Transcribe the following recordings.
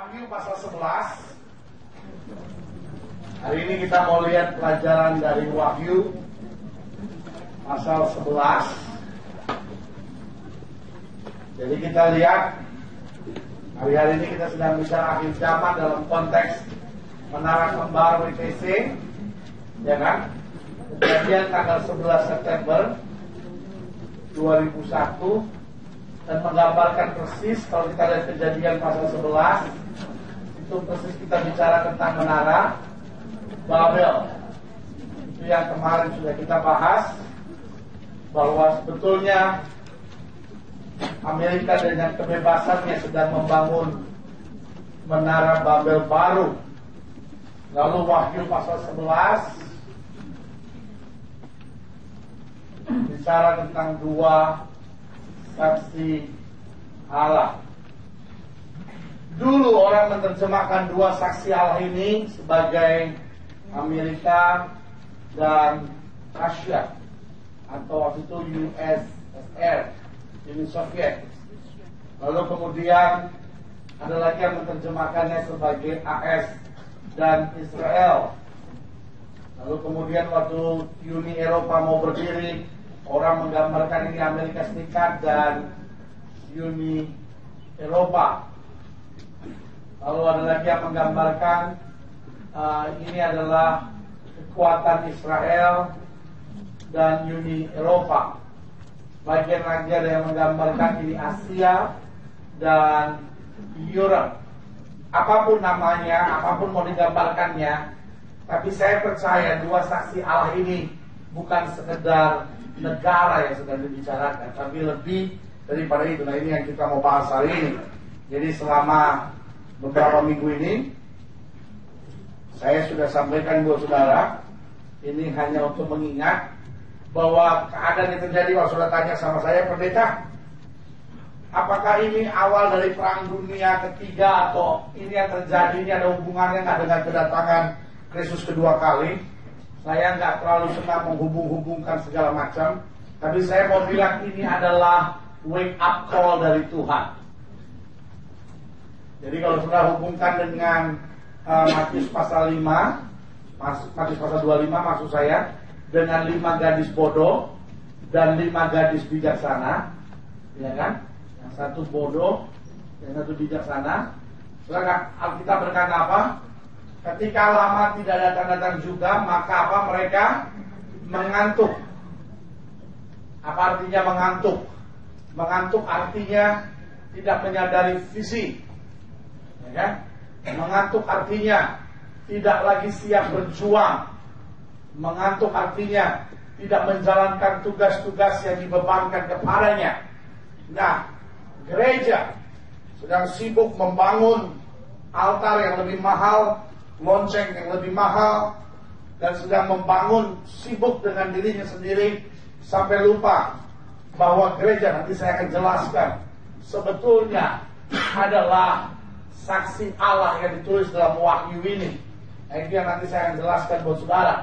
Wahyu pasal 11. Hari ini kita mau lihat pelajaran dari Wahyu pasal 11. Jadi kita lihat hari-hari ini kita sedang bicara akhir zaman dalam konteks menara kembar WTC, ya kan? Kejadian tanggal 11 September 2001 dan menggambarkan persis kalau kita lihat kejadian pasal 11 itu persis kita bicara tentang menara Babel. Itu yang kemarin sudah kita bahas bahwa sebetulnya Amerika dengan kebebasannya sedang membangun menara Babel baru. Lalu Wahyu pasal 11 bicara tentang dua saksi Allah. Dulu orang menerjemahkan dua saksi Allah ini sebagai Amerika dan Rusia, atau waktu itu USSR, Uni Soviet. Lalu kemudian ada lagi yang menerjemahkannya sebagai AS dan Israel. Lalu kemudian waktu Uni Eropa mau berdiri, orang menggambarkan ini Amerika Serikat dan Uni Eropa. Lalu ada lagi yang menggambarkan ini adalah kekuatan Israel dan Uni Eropa. Bagian lagi ada yang menggambarkan ini Asia dan Europe. Apapun namanya, apapun mau digambarkannya, tapi saya percaya dua saksi Allah ini bukan sekedar negara yang sedang dibicarakan, tapi lebih daripada itu. Nah, ini yang kita mau bahas hari ini. Jadi selama beberapa minggu ini saya sudah sampaikan buat saudara, ini hanya untuk mengingat bahwa keadaan yang terjadi. Kalau saudara tanya sama saya, pendeta, apakah ini awal dari perang dunia ketiga, atau ini yang terjadi ini ada hubungannya nggak dengan kedatangan Kristus kedua kali? Saya nggak terlalu suka menghubung-hubungkan segala macam, tapi saya mau bilang ini adalah wake up call dari Tuhan. Jadi kalau sudah hubungkan dengan Matius pasal 5, Matius pasal 25 maksud saya, dengan 5 gadis bodoh dan 5 gadis bijaksana, ya kan? Yang satu bodoh, yang satu bijaksana. Sekarang Alkitab berkata apa? Ketika lama tidak datang-datang juga, maka apa? Mereka mengantuk. Apa artinya mengantuk? Mengantuk artinya tidak menyadari visi, ya kan? Mengantuk artinya tidak lagi siap berjuang. Mengantuk artinya tidak menjalankan tugas-tugas yang dibebankan kepadanya. Nah, gereja sedang sibuk membangun altar yang lebih mahal, lonceng yang lebih mahal, dan sedang membangun, sibuk dengan dirinya sendiri, sampai lupa bahwa gereja, nanti saya akan jelaskan, sebetulnya adalah saksi Allah yang ditulis dalam Wahyu ini. Nah, itu yang nanti saya akan jelaskan buat saudara.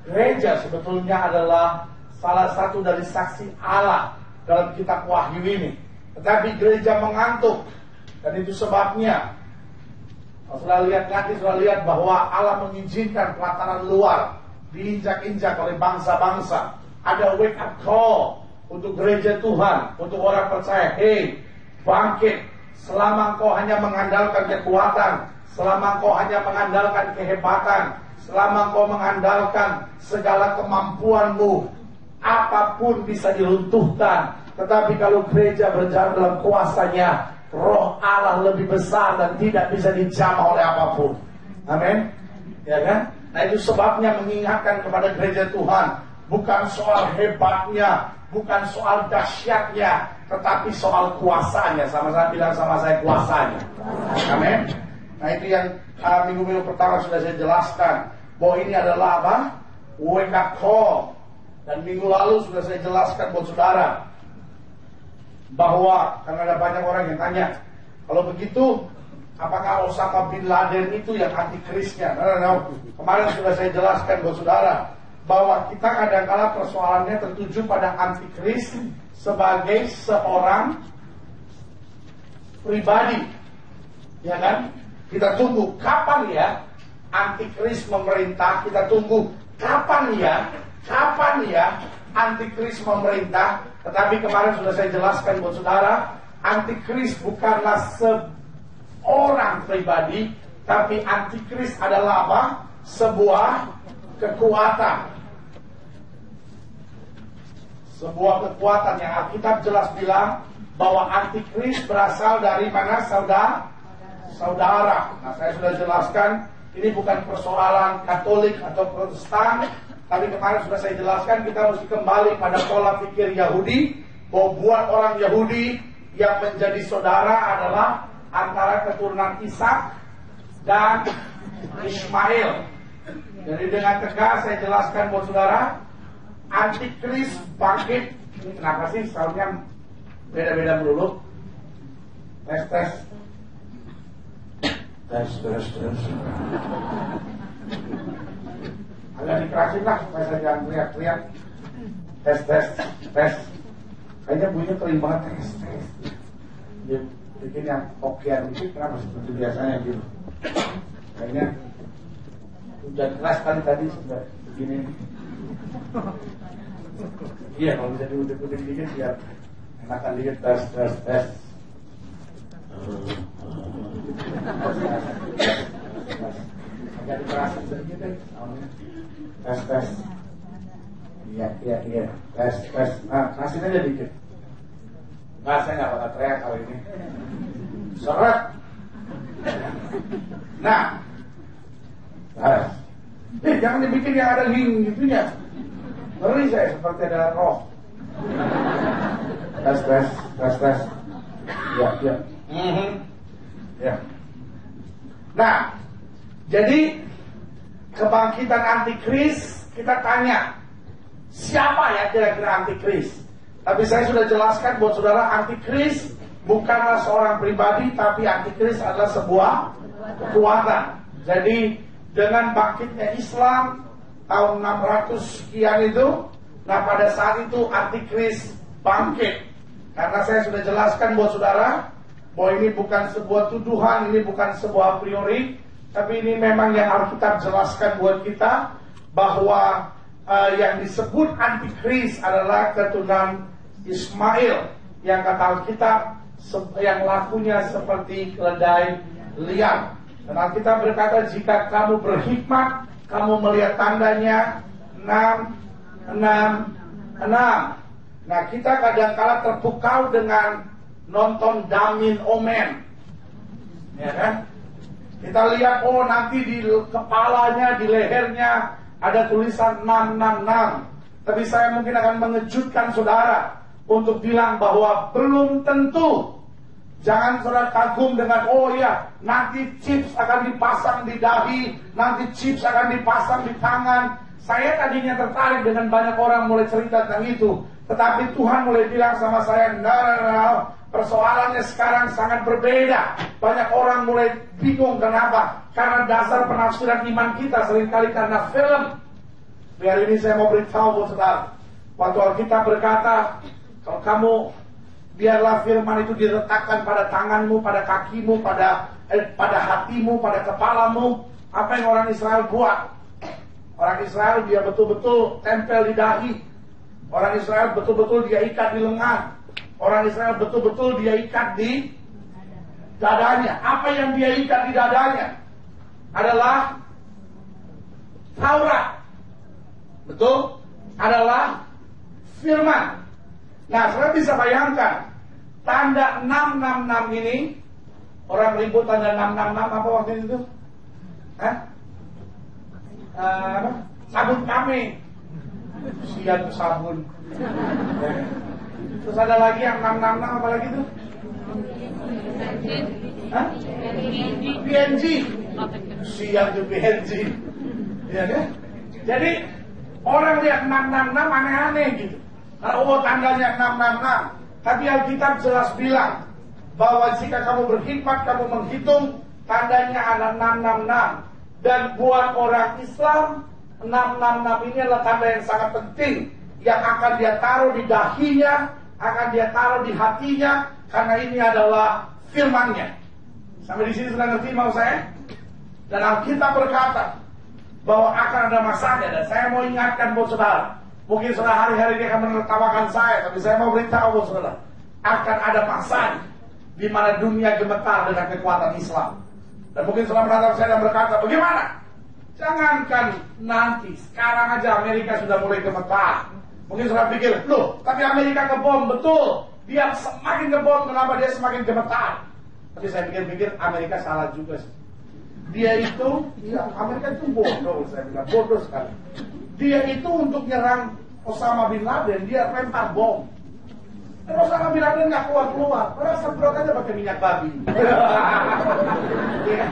Gereja sebetulnya adalah salah satu dari saksi Allah dalam kitab Wahyu ini. Tetapi gereja mengantuk, dan itu sebabnya kalau sudah lihat nanti, sudah lihat bahwa Allah mengizinkan pelataran luar diinjak-injak oleh bangsa-bangsa. Ada wake up call untuk gereja Tuhan, untuk orang percaya. Hey, bangkit. Selama engkau hanya mengandalkan kekuatan, selama engkau hanya mengandalkan kehebatan, selama engkau mengandalkan segala kemampuanmu, apapun bisa diruntuhkan. Tetapi kalau gereja berjalan dalam kuasanya, Roh Allah lebih besar dan tidak bisa dijamah oleh apapun. Amin. Ya kan? Nah, itu sebabnya mengingatkan kepada gereja Tuhan, bukan soal hebatnya, bukan soal dahsyatnya, tetapi soal kuasanya. Sama-sama bilang sama saya, kuasanya. Amin. Nah, itu yang minggu-minggu pertama sudah saya jelaskan, bahwa ini adalah apa? Wake up call. Dan minggu lalu sudah saya jelaskan buat saudara, bahwa karena ada banyak orang yang tanya, kalau begitu apakah Osama bin Laden itu yang antikrisnya? No. Kemarin sudah saya jelaskan buat saudara, bahwa kita kadang-kala persoalannya tertuju pada antikris sebagai seorang pribadi, ya kan? Kita tunggu kapan ya antikris memerintah. Kita tunggu kapan ya antikris memerintah. Tetapi kemarin sudah saya jelaskan buat saudara, antikris bukanlah seorang pribadi, tapi antikris adalah apa? Sebuah kekuatan. Sebuah kekuatan yang Alkitab jelas bilang bahwa antikris berasal dari mana, saudara? Nah, saya sudah jelaskan, ini bukan persoalan Katolik atau Protestan, tapi kemarin sudah saya jelaskan kita mesti kembali pada pola pikir Yahudi, bahwa buat orang Yahudi yang menjadi saudara adalah antara keturunan Ishak dan Ismail. Jadi dengan tegas saya jelaskan buat saudara, antikris bangkit. Ini kenapa sih soundnya beda-beda melulu? Tes. Agak dikerasin lah supaya saya jangan teriak-teriak. Tes. Kayaknya bunyinya kering banget. Tes. Dia bikin yang okean dikit, kenapa seperti biasanya gitu. Kayaknya udah keras kali tadi sudah begini. Iya, kalau bisa diudik-udik dikit biar enakan dikit. Tes. Agak dikerasin sedikit deh. Tes. Iya. Tes. Nah, kerasin aja dikit. Nggak, saya nggak bakal teriak kali ini. Seret. Nah. Jangan dibikin yang ada link gitunya. Ngeri saya seperti ada roh. Tes. Iya. Ya. Nah, jadi kebangkitan antikris, kita tanya siapa ya kira-kira antikris? Tapi saya sudah jelaskan buat saudara, antikris bukanlah seorang pribadi, tapi antikris adalah sebuah kekuatan. Jadi dengan bangkitnya Islam tahun 600 sekian itu, nah pada saat itu antikris bangkit. Karena saya sudah jelaskan buat saudara bahwa ini bukan sebuah tuduhan, ini bukan sebuah priori, tapi ini memang yang Alkitab jelaskan buat kita, bahwa yang disebut antikris adalah keturunan Ismail, yang kata Alkitab yang lakunya seperti keledai liar. Dan Alkitab berkata, jika kamu berhikmat, kamu melihat tandanya 6. Nah, kita kadang-kala terpukau dengan nonton Damin Omen, ya kan? Kita lihat, oh nanti di kepalanya, di lehernya ada tulisan 666. Tapi saya mungkin akan mengejutkan saudara untuk bilang bahwa belum tentu. Jangan saudara kagum dengan, oh ya, nanti chips akan dipasang di dahi, nanti chips akan dipasang di tangan. Saya tadinya tertarik dengan banyak orang mulai cerita tentang itu. Tetapi Tuhan mulai bilang sama saya, no. Persoalannya sekarang sangat berbeda. Banyak orang mulai bingung, kenapa? Karena dasar penafsiran iman kita seringkali karena film. Biar ini saya mau beritahu buat saudara. Waktu Alkitab berkata, kalau kamu, biarlah firman itu diletakkan pada tanganmu, pada kakimu, pada hatimu, pada kepalamu. Apa yang orang Israel buat? Orang Israel dia betul-betul tempel di dahi. Orang Israel betul-betul dia ikat di lengan. Orang Israel betul-betul dia ikat di dadanya. Apa yang dia ikat di dadanya adalah Taurat. Betul? Adalah firman. Nah, saudara bisa bayangkan tanda 666 ini. Orang ribut tanda 666 apa waktu itu? Sabun kami. Siap sabun. Terus ada lagi yang 666 apa lagi tuh? PNG. Siap tuh PNG. Ya kan? Jadi orang lihat 666 aneh-aneh gitu. Karena tandanya 666. Tapi Alkitab jelas bilang bahwa jika kamu berhikmat, kamu menghitung, tandanya ada 666. Dan buat orang Islam, 666 ini adalah tanda yang sangat penting, yang akan dia taruh di dahinya, akan dia taruh di hatinya, karena ini adalah firman-Nya. Sampai di sini sudah ngerti mau saya? Dan Alkitab berkata bahwa akan ada masanya, dan saya mau ingatkan buat saudara. Mungkin saudara hari-hari ini akan menertawakan saya, tapi saya mau beritahu buat saudara, akan ada masanya di mana dunia gemetar dengan kekuatan Islam. Dan mungkin saudara menatap saya dan berkata, bagaimana? Jangankan nanti, sekarang aja Amerika sudah mulai gemetar. Mungkin saudara pikir, loh, tapi Amerika ngebom, betul. Dia semakin ngebom, kenapa dia semakin gemetar? Tapi saya pikir-pikir, Amerika salah juga sih. Dia itu, ya Amerika itu bodoh, saya bilang, bodoh sekali. Dia itu untuk nyerang Osama Bin Laden, dia lempar bom. Dan Osama Bin Laden nggak keluar-keluar, orang semprot aja pakai minyak babi. Ya.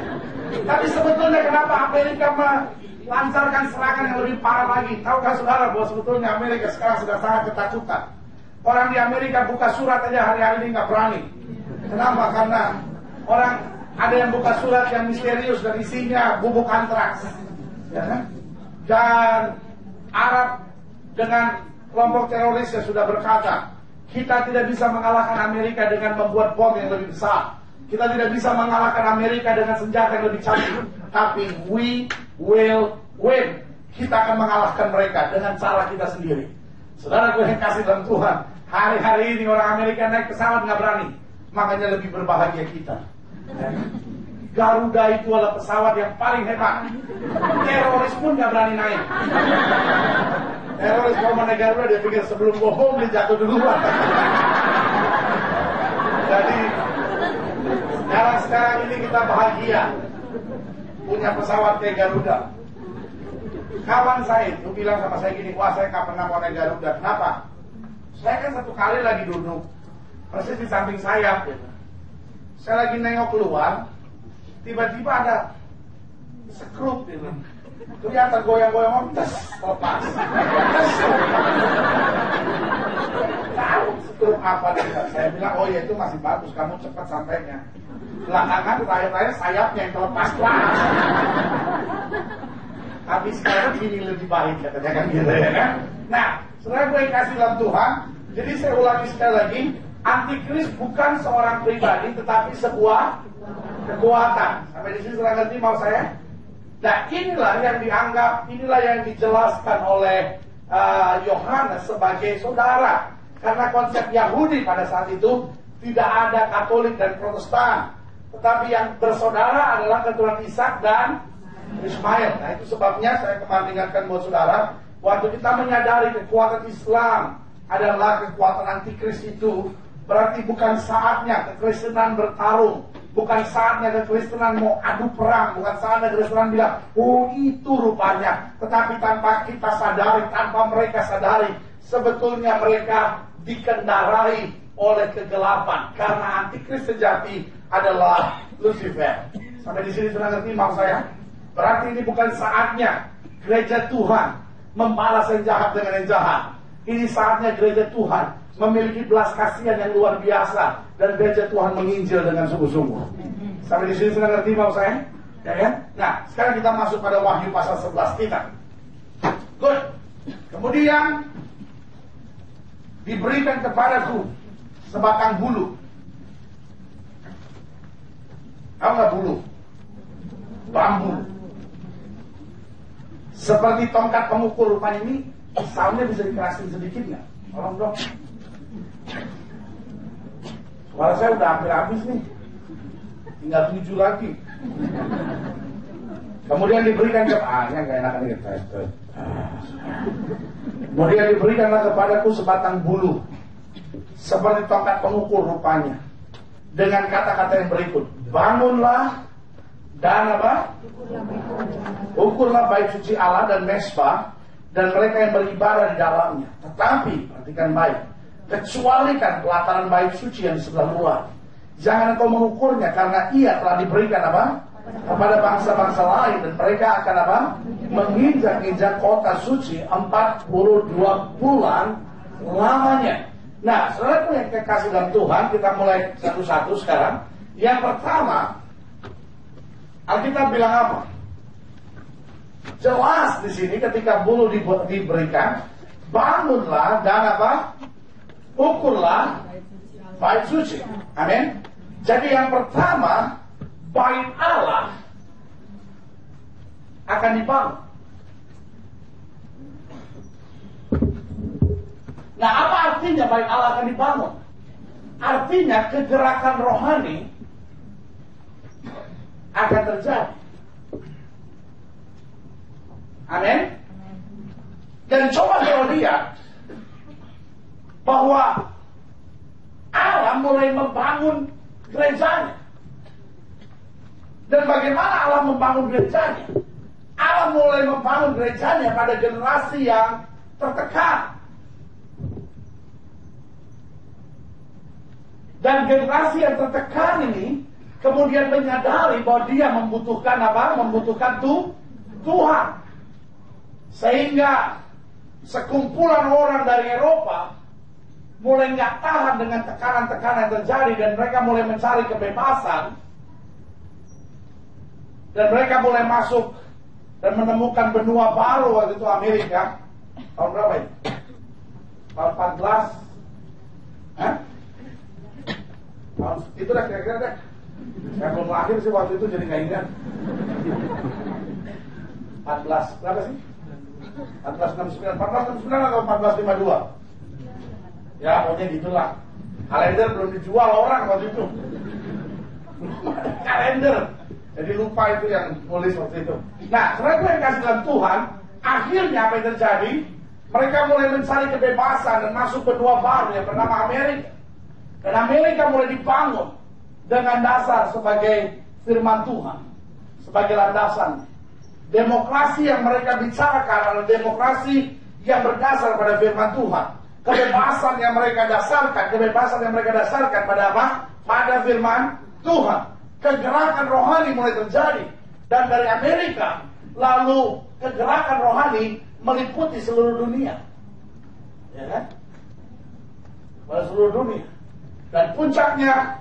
Tapi sebetulnya kenapa Amerika melancarkan serangan yang lebih parah lagi? Tahukah saudara bahwa sebetulnya Amerika sekarang sudah sangat ketakutan. Orang di Amerika buka surat aja hari-hari ini nggak berani. Kenapa? Karena orang ada yang buka surat yang misterius dan isinya bubuk antraks, ya kan? Dan Arab dengan kelompok terorisnya sudah berkata, kita tidak bisa mengalahkan Amerika dengan membuat bom yang lebih besar. Kita tidak bisa mengalahkan Amerika dengan senjata yang lebih canggih. Tapi we will win. Kita akan mengalahkan mereka dengan cara kita sendiri. Saudara gue yang kasih dalam Tuhan, hari-hari ini orang Amerika naik pesawat nggak berani. Makanya lebih berbahagia kita. Garuda itu adalah pesawat yang paling hebat. Teroris pun nggak berani naik. Teroris kalau mau naik Garuda dia pikir sebelum bohong dia jatuh duluan. Jadi sekarang ini kita bahagia punya pesawat kayak Garuda. Kawan saya itu bilang sama saya gini, wah saya nggak pernah mau naik Garuda. Kenapa? Saya kan satu kali lagi duduk persis di samping sayap gitu. Saya lagi nengok keluar, tiba-tiba ada skrup gitu. Kelihatan goyang-goyang, lepas. Tahu skrup apa dia? Saya bilang, oh ya itu masih bagus, kamu cepat sampainya. Belakangan terakhir-terakhir sayapnya yang terlepas lah. Tapi sekarang ini lebih baik katanya kan gitu ya kan. Nah, setelah gue kasih dalam Tuhan, jadi saya ulangi sekali lagi, Antikris bukan seorang pribadi, tetapi sebuah kekuatan. Sampai di sini sudah ngerti mau saya? Nah, inilah yang dianggap, inilah yang dijelaskan oleh Yohanes sebagai saudara. Karena konsep Yahudi pada saat itu tidak ada Katolik dan Protestan, tetapi yang bersaudara adalah keturunan Ishak dan Ismail. Nah, itu sebabnya saya kemarin ingatkan buat saudara, waktu kita menyadari kekuatan Islam adalah kekuatan antikris itu, berarti bukan saatnya kekristenan bertarung, bukan saatnya kekristenan mau adu perang, bukan saatnya kekristenan bilang, oh itu rupanya. Tetapi tanpa kita sadari, tanpa mereka sadari, sebetulnya mereka dikendarai oleh kegelapan. Karena antikris sejati adalah Lucifer. Sampai di sini sudah ngerti mau saya? Berarti ini bukan saatnya gereja Tuhan membalas yang jahat dengan yang jahat. Ini saatnya gereja Tuhan memiliki belas kasihan yang luar biasa, dan gereja Tuhan menginjil dengan sungguh-sungguh. Sampai di sini sudah ngerti mau saya? Ya kan? Nah, sekarang kita masuk pada Wahyu pasal 11 kita. Good. Kemudian diberikan kepadaku sebatang bulu. Tahu nggak bulu? Bambu. Seperti tongkat pengukur rupanya ini, soundnya bisa dikerasin sedikit nggak? Tolong dong. Suara saya udah hampir habis nih, tinggal 7 lagi. Kemudian diberikan nggak enak nih. Kemudian diberikanlah kepadaku sebatang bulu, seperti tongkat pengukur rupanya, dengan kata-kata yang berikut: bangunlah dan apa? Ukurlah bait suci Allah dan mesbah dan mereka yang beribadah di dalamnya. Tetapi perhatikan baik, kecualikan pelataran bait suci yang sebelah luar. Jangan kau mengukurnya, karena ia telah diberikan apa? Kepada bangsa-bangsa lain, dan mereka akan apa? Menginjak-injak kota suci 42 bulan lamanya. Nah, saudaraku yang kekasih dalam Tuhan, kita mulai satu-satu sekarang. Yang pertama, Alkitab bilang apa? Jelas di sini ketika bulu diberikan, bangunlah dan apa? Ukurlah bait suci. Amin. Jadi yang pertama, bait Allah akan dibangun. Nah, apa artinya bait Allah akan dibangun? Artinya kegerakan rohani akan terjadi. Amin. Dan coba kalau lihat bahwa Allah mulai membangun gerejanya. Dan bagaimana Allah membangun gerejanya? Allah mulai membangun gerejanya pada generasi yang tertekan. Dan generasi yang tertekan ini kemudian menyadari bahwa dia membutuhkan apa? Membutuhkan Tuhan. Sehingga sekumpulan orang dari Eropa mulai nggak tahan dengan tekanan-tekanan yang terjadi, dan mereka mulai mencari kebebasan, dan mereka mulai masuk dan menemukan benua baru waktu itu Amerika. Tahun berapa ini? Tahun 14? Hah? Tahun itu dah kira-kira deh. Saya belum lahir sih waktu itu, jadi nggak ingat. 14 berapa sih? 1469 atau 1452? Ya, pokoknya gitulah. Kalender belum dijual orang waktu itu. Kalender. Jadi lupa itu yang nulis waktu itu. Nah, setelah itu yang kasih dalam Tuhan, akhirnya apa yang terjadi? Mereka mulai mencari kebebasan dan masuk benua baru yang bernama Amerika. Dan Amerika mulai dibangun dengan dasar sebagai firman Tuhan, sebagai landasan. Demokrasi yang mereka bicarakan adalah demokrasi yang berdasar pada firman Tuhan. Kebebasan yang mereka dasarkan pada apa? Pada firman Tuhan. Kegerakan rohani mulai terjadi. Dan dari Amerika, lalu kegerakan rohani meliputi seluruh dunia. Ya kan? Pada seluruh dunia. Dan puncaknya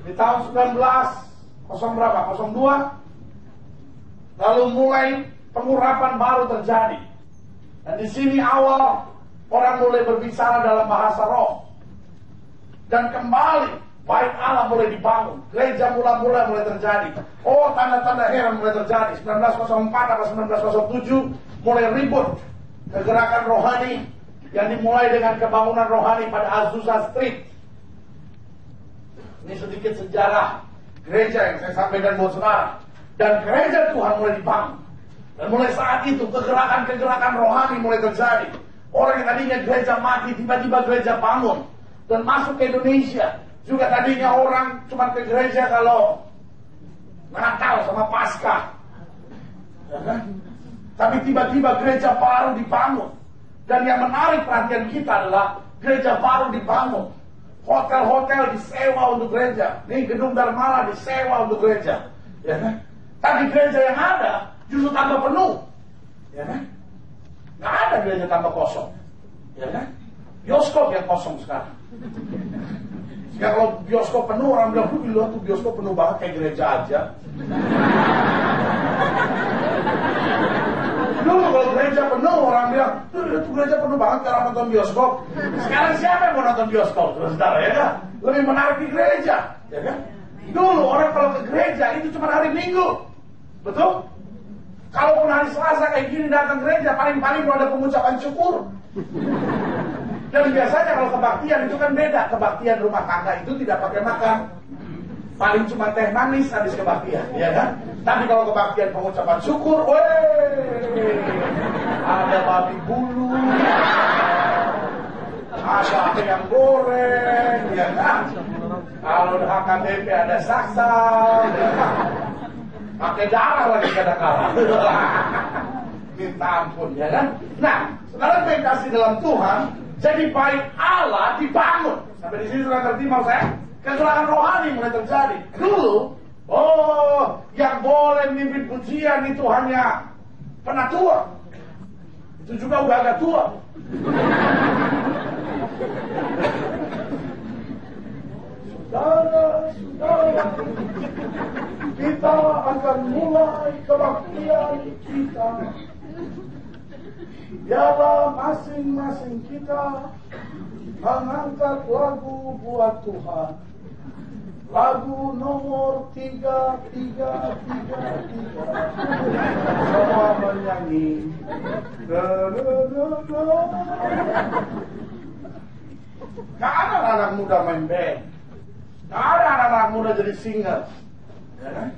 di tahun 1902, lalu mulai pengurapan baru terjadi. Dan di sini awal orang mulai berbicara dalam bahasa roh. Dan kembali bait Allah mulai dibangun. Gereja mula-mula mulai terjadi. Oh, tanda-tanda heran mulai terjadi. 1904 atau 1907 mulai ribut kegerakan rohani yang dimulai dengan kebangunan rohani pada Azusa Street. Ini sedikit sejarah gereja yang saya sampaikan buat saudara. Dan gereja Tuhan mulai dibangun. Dan mulai saat itu kegerakan-kegerakan rohani mulai terjadi. Orang yang tadinya gereja mati, tiba-tiba gereja bangun. Dan masuk ke Indonesia. Juga tadinya orang cuma ke gereja kalau Natal sama Paskah. Ya kan? Tapi tiba-tiba gereja baru dibangun. Dan yang menarik perhatian kita adalah gereja baru dibangun. Hotel-hotel disewa untuk gereja. Nih gedung Darmala disewa untuk gereja. Ya kan? Tapi gereja yang ada justru tambah penuh. Ya kan? Nggak ada gereja tambah kosong. Ya kan? Bioskop yang kosong sekarang. Sekarang kalau bioskop penuh, orang bilang, lihat tuh bioskop penuh banget kayak gereja aja. Dulu kalau gereja penuh, orang bilang, lihat tuh gereja penuh banget karena nonton bioskop. Sekarang siapa yang mau nonton bioskop? Saudara, ya kan? Lebih menarik di gereja. Ya kan? Dulu orang kalau ke gereja itu cuma hari Minggu. Betul? Kalaupun hari Selasa kayak gini datang gereja, paling-paling ada pengucapan syukur. Dan biasanya kalau kebaktian itu kan beda. Kebaktian rumah tangga itu tidak pakai makan. Paling cuma teh manis habis kebaktian, ya kan? Tapi kalau kebaktian pengucapan syukur, ada babi bulu, ada ayam goreng, ya kan? Kalau udah HKBP ada saksal, ya kan? Pakai darah lagi kadang-kadang. Minta ampun, ya kan? Nah, sekarang saya kasih dalam Tuhan, jadi bait Allah dibangun. Sampai di sini sudah ngerti mau saya? Kegerakan rohani mulai terjadi. Dulu, yang boleh memimpin pujian itu hanya penatua. Itu juga udah agak tua. Saudara, kita akan mulai kebaktian kita. Biarlah masing-masing kita mengangkat lagu buat Tuhan. lagu nomor 333 semua menyanyi. Gak ada anak muda main band, gak ada anak muda jadi singer, ya kan?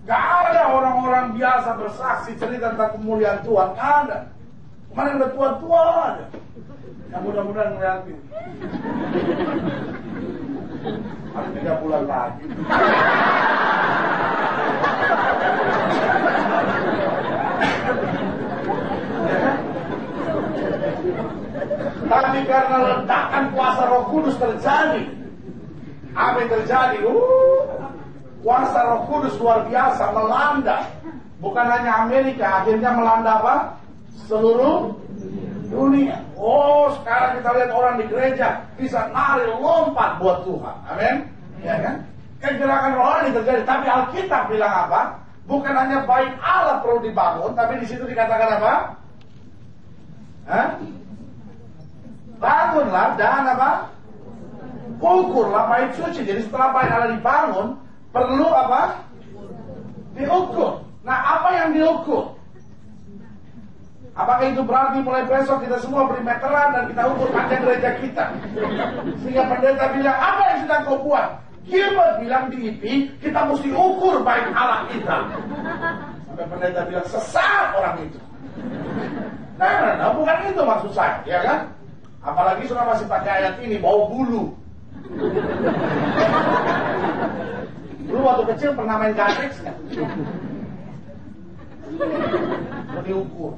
Gak ada orang-orang biasa bersaksi cerita tentang kemuliaan Tuhan, gak ada. Mana yang udah tua-tua ada. Yang mudah-mudahan ngeliatin. Ada 3 bulan lagi. Tapi karena ledakan kuasa Roh Kudus terjadi, apa yang terjadi? Kuasa Roh Kudus luar biasa melanda. Bukan hanya Amerika, akhirnya melanda apa? Seluruh dunia. Oh, sekarang kita lihat orang di gereja bisa nari lompat buat Tuhan. Amin. Ya kan? Gerakan rohani terjadi. Tapi Alkitab bilang apa? Bukan hanya bait Allah perlu dibangun, tapi di situ dikatakan apa? Hah? Bangunlah dan apa? Ukurlah bait suci. Jadi setelah bait Allah dibangun, perlu apa? Diukur. Nah, apa yang diukur? Apakah itu berarti mulai besok kita semua beri meteran dan kita ukur panjang gereja kita? Sehingga pendeta bilang, apa yang sedang kau buat? Gilbert bilang di IP, kita mesti ukur bait Allah kita. Sampai pendeta bilang, sesat orang itu. Nah, bukan itu maksud saya, ya kan? Apalagi sudah masih pakai ayat ini, bau bulu. Lu waktu kecil pernah main gatrix nggak? Diukur.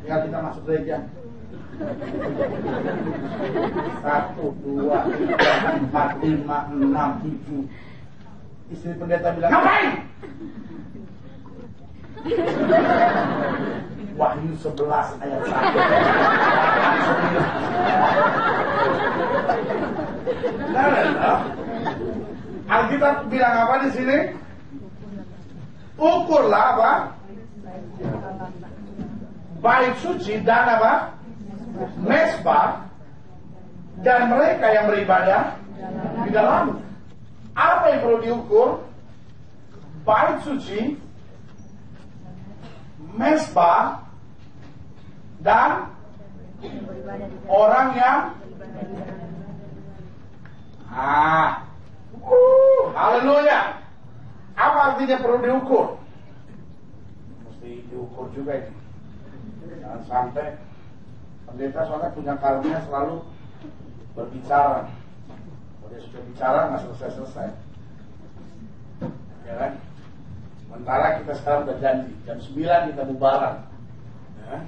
Ya kita masuk gereja. 1, 2, 3, 4, 5, 6, 7. Istri pendeta bilang, ngapain? Wahyu 11 ayat 1. Nah. Alkitab bilang apa di sini? Ukurlah apa? Bait suci dan apa? Mesbah dan mereka yang beribadah di dalam. Apa yang perlu diukur? Bait suci, mesbah dan orang yang haleluya. Apa artinya perlu diukur? Mesti diukur juga ini. Jangan sampai pendeta soalnya punya karunia selalu berbicara. Kalau dia sudah bicara nggak selesai-selesai, ya kan? Sementara kita sekarang udah janji jam 9 kita bubaran, ya.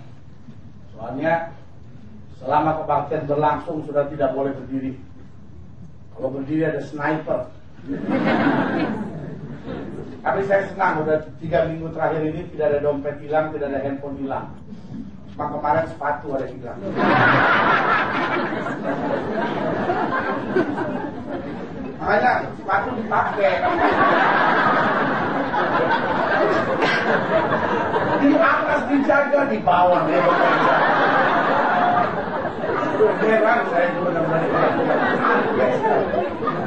Soalnya selama kebaktian berlangsung sudah tidak boleh berdiri. Kalau berdiri ada sniper. Tapi saya senang udah 3 minggu terakhir ini tidak ada dompet hilang, tidak ada handphone hilang. Cuma kemarin sepatu ada hilang. Makanya sepatu dipakai. Di atas dijaga, di bawah dia bekerja. Heran saya benar-benar.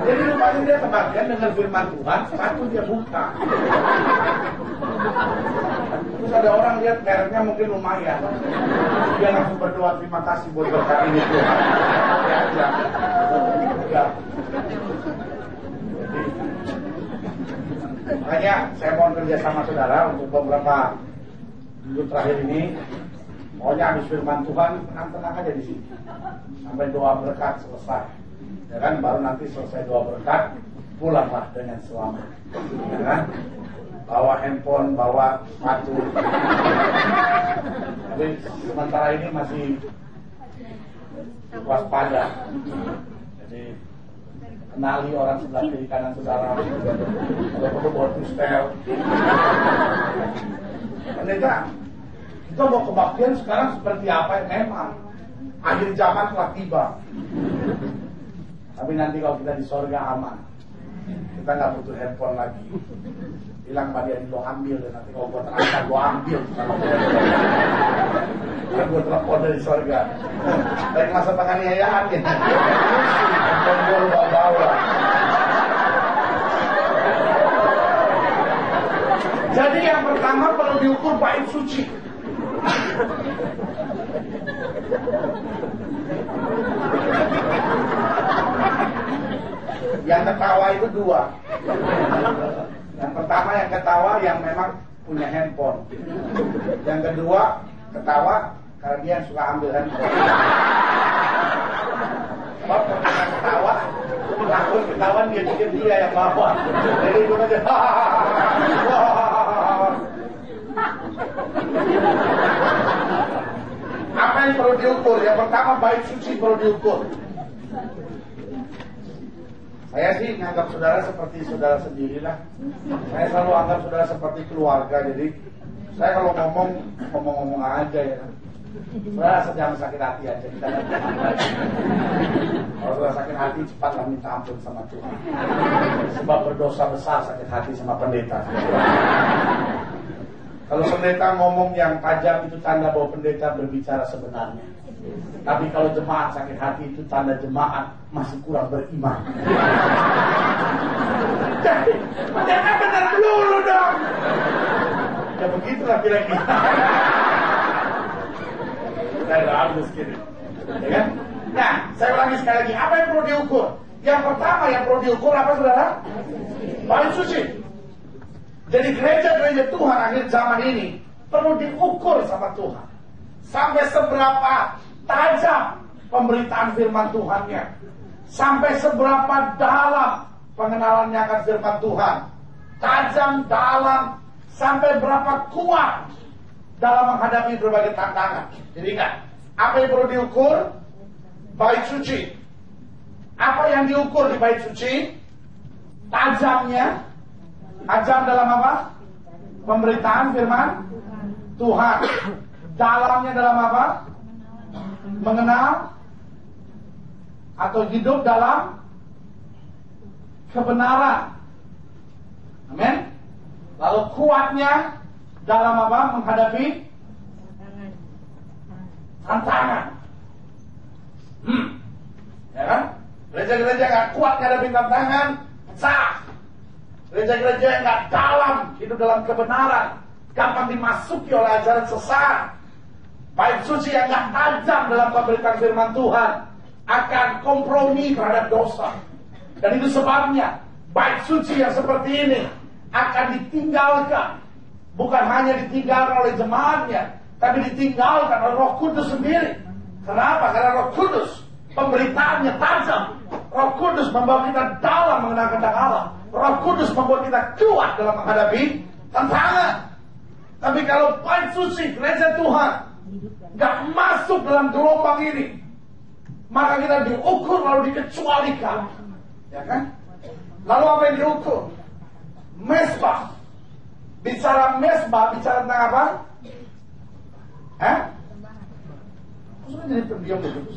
Jadi rupanya dia kebagian dengan firman Tuhan, sepatu dia buka. Terus ada orang lihat mereknya mungkin lumayan, dia langsung berdoa, terima kasih buat berkat ini Tuhan. Ya. Makanya saya mohon kerja sama saudara untuk beberapa minggu terakhir ini. Pokoknya habis firman Tuhan, tenang-tenang aja di sini sampai doa berkat selesai, ya kan? Baru nanti selesai doa berkat, pulanglah dengan selamat, ya kan? Bawa handphone, bawa sepatu. Tapi sementara ini masih waspada. Jadi kenali orang sebelah kiri kanan saudara. Kalau perlu bawa tustel. Pendeta, kita mau kebaktian sekarang seperti apa? Memang akhir zaman telah tiba. Tapi nanti kalau kita di sorga aman, kita nggak butuh handphone lagi. Bilang pada dia lo ambil, dan nanti kalau gue terangkat gue ambil. Kalau gue telepon dari sorga, dari masa penganiayaan ya. Jadi yang pertama perlu diukur bait suci. Yang ketawa itu dua. Yang pertama yang ketawa yang memang punya handphone. Yang kedua ketawa karena dia yang suka ambil handphone. Sebab ketika ketawa, takut ketahuan dia pikir dia yang bawa. Jadi itu aja. Apa yang perlu diukur? Yang pertama bait suci perlu diukur. Saya sih menganggap saudara seperti saudara sendirilah. Saya selalu anggap saudara seperti keluarga. Jadi saya kalau ngomong aja ya. Saudara sedang sakit hati aja, kita kan kalau saudara sakit hati cepatlah minta ampun sama Tuhan. Sebab berdosa besar sakit hati sama pendeta. Kalau pendeta ngomong yang tajam itu tanda bahwa pendeta berbicara sebenarnya. Tapi kalau jemaat sakit hati itu tanda jemaat masih kurang beriman. Jadi pendeta benar dulu dong. Ya begitulah kira-kira. Saya harus gini, ya kan? Nah, saya ulangi sekali lagi. Apa yang perlu diukur? Yang pertama yang perlu diukur apa, saudara? Bait suci. Jadi gereja-gereja Tuhan akhir zaman ini perlu diukur sama Tuhan. Sampai seberapa tajam pemberitaan firman Tuhannya. Sampai seberapa dalam pengenalannya akan firman Tuhan. Tajam, dalam, sampai berapa kuat dalam menghadapi berbagai tantangan. Jadi ingat, apa yang perlu diukur? Bait suci. Apa yang diukur di bait suci? Tajamnya. Tajam dalam apa? Pemberitaan firman Tuhan. Dalamnya dalam apa? Mengenal atau hidup dalam kebenaran. Amin. Lalu kuatnya dalam apa? Menghadapi tantangan. Ya kan? Gereja-gereja gak kuat menghadapi tantangan, pecah. Gereja-gereja yang gak dalam, hidup dalam kebenaran, gampang dimasuki oleh ajaran sesat. Bait suci yang gak tajam dalam pemberitaan firman Tuhan akan kompromi terhadap dosa. Dan itu sebabnya bait suci yang seperti ini akan ditinggalkan. Bukan hanya ditinggalkan oleh jemaatnya, tapi ditinggalkan oleh Roh Kudus sendiri. Kenapa? Karena Roh Kudus pemberitaannya tajam. Roh Kudus membawa kita dalam mengenal kehendak Allah. Roh Kudus membuat kita kuat dalam menghadapi tantangan. Tapi kalau bait suci gereja Tuhan gak masuk dalam gelombang ini, maka kita diukur lalu dikecualikan. Ya kan? Lalu apa yang diukur? Mesbah. Bicara mesbah, bicara tentang apa? Maksudnya jadi pendiam begitu.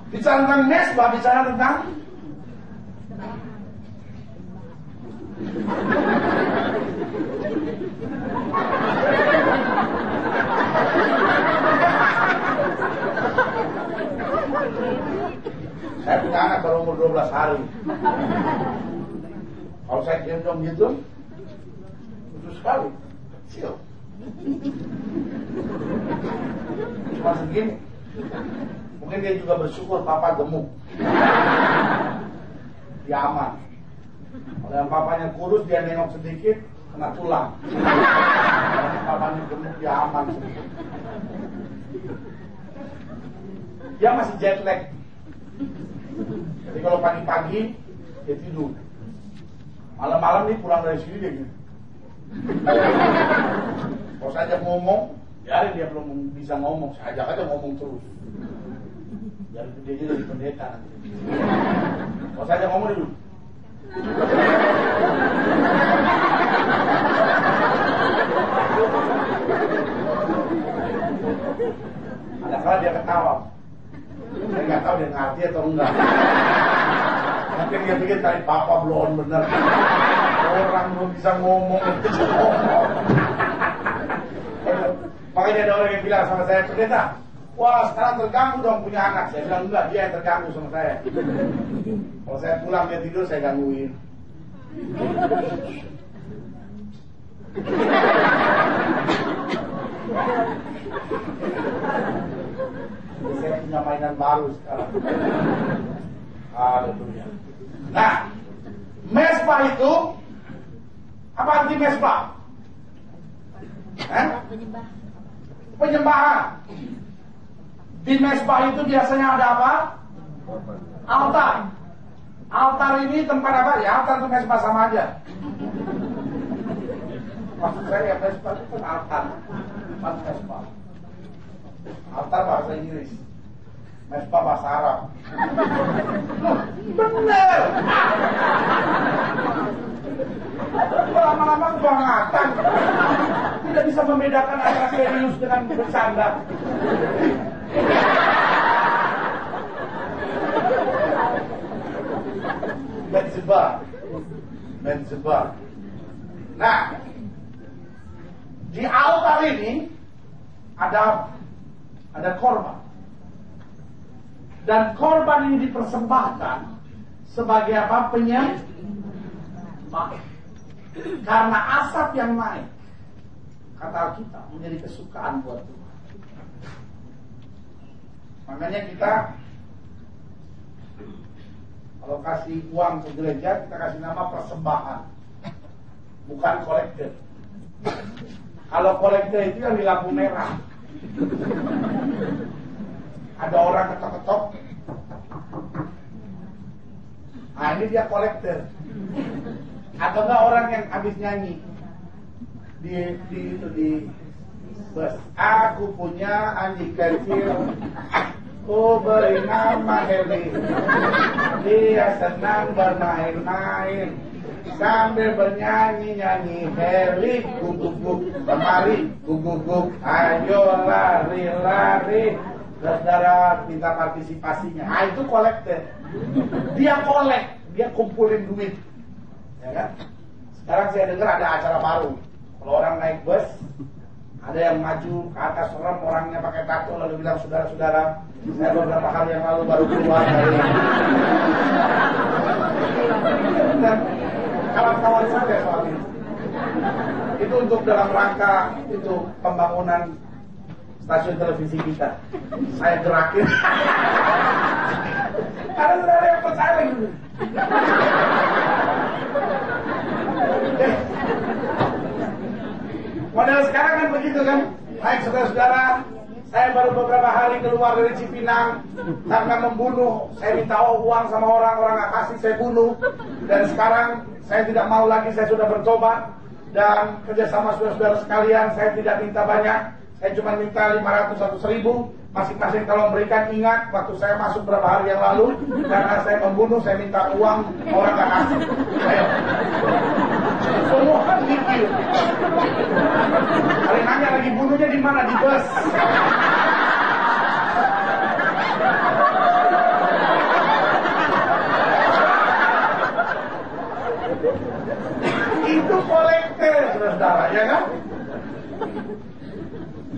Bicara tentang mesbah, bicara tentang saya punya anak baru umur 12 hari. Kalau saya gendong gitu, lucu sekali, kecil, cuma segini. Mungkin dia juga bersyukur papa gemuk, dia aman. Kalau yang papanya kurus, dia nengok sedikit, kena tulang. Kalau papanya gemuk, dia aman sedikit. Dia masih jet lag. Jadi kalau pagi-pagi dia tidur, malam-malam nih pulang dari sini dia gitu. Kalau saya ajak ngomong, biarin dia belum bisa ngomong, saya ajak aja ngomong terus. Biar dia jadi pendeta nanti. Kalau saya ajak ngomong dulu. Ada kala dia ketawa. Saya nggak tahu dia ngerti atau enggak. Mungkin dia pikir tadi papa belum bener. Orang belum bisa ngomong. Makanya ada orang yang bilang sama saya, pendeta, wah sekarang terganggu dong punya anak. Saya bilang enggak, dia yang terganggu sama saya. Kalau saya pulang dia tidur, saya gangguin. Saya punya mainan baru sekarang. Haleluya. Nah, mesbah itu apa arti mesbah? Penyembahan. Di mesbah itu biasanya ada apa? Altar. Altar ini tempat apa? Ya altar itu mesbah sama aja. Maksud saya mesbah itu kan altar. Bukan mesbah. Altar bahasa Inggris, mesbah bahasa Arab. Bener. Lama-lama kebangetan. Tidak bisa membedakan antara serius dengan bercanda. Menzebah. Nah, di altar ini ada korban. Dan korban ini dipersembahkan sebagai apa? Penyembah. Karena asap yang naik, kata kita, menjadi kesukaan buat Tuhan. Makanya kita kalau kasih uang ke gereja, kita kasih nama persembahan, bukan kolektor. Kalau kolektor itu yang di lampu merah. Ada orang ketok-ketok. Nah ini dia kolektor. Atau enggak orang yang habis nyanyi di bus. Aku punya anjing kecil, ku beri nama Heli. Dia senang bermain-main sambil bernyanyi-nyanyi. Heli, guguk-guguk, kemari, guguk-guguk, ayo lari-lari. Saudara minta partisipasinya. Ah itu kolektor. Dia dia kumpulin duit. Ya kan? Sekarang saya dengar ada acara baru. Kalau orang naik bus, ada yang maju ke atas orangnya pakai tato lalu bilang, saudara-saudara, saya beberapa hari yang lalu baru keluar dari dan kawan-kawan saya soal itu untuk dalam rangka itu pembangunan stasiun televisi kita. Saya gerakin. Ada saudara yang percaya gitu. Model sekarang kan begitu kan. Baik saudara-saudara, saya baru beberapa hari keluar dari Cipinang karena membunuh. Saya minta uang sama orang gak kasih, saya bunuh. Dan sekarang saya tidak mau lagi, saya sudah bertobat. Dan kerjasama saudara-saudara sekalian, saya tidak minta banyak. Saya cuma minta 500 atau 1000. Masing-masing kalau memberikan, ingat waktu saya masuk beberapa hari yang lalu, karena saya membunuh, saya minta uang, orang gak kasih. Ayo. Semua kan mikir. Kalian nanya lagi bunuhnya di mana? Di bus. Itu kolektor, saudara, ya kan?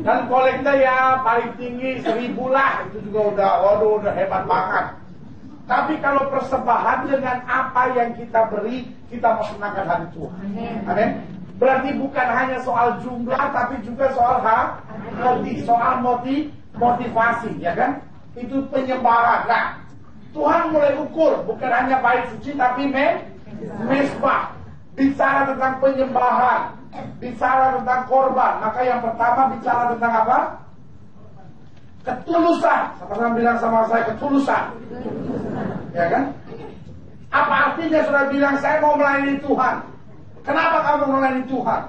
Dan kolektor ya paling tinggi 1000 lah. Itu juga udah hebat banget. Tapi kalau persembahan dengan apa yang kita beri, kita mau senangkan hati Tuhan. Amin. Berarti bukan hanya soal jumlah, tapi juga soal motivasi, ya kan? Itu penyembahan. Nah, Tuhan mulai ukur, bukan hanya bait suci, tapi mesbah. Bicara tentang penyembahan, bicara tentang korban. Maka yang pertama bicara tentang apa? Ketulusan. Sama-sama bilang sama saya, ketulusan. Ya kan? Apa artinya sudah bilang saya mau melayani Tuhan? Kenapa kamu melayani Tuhan?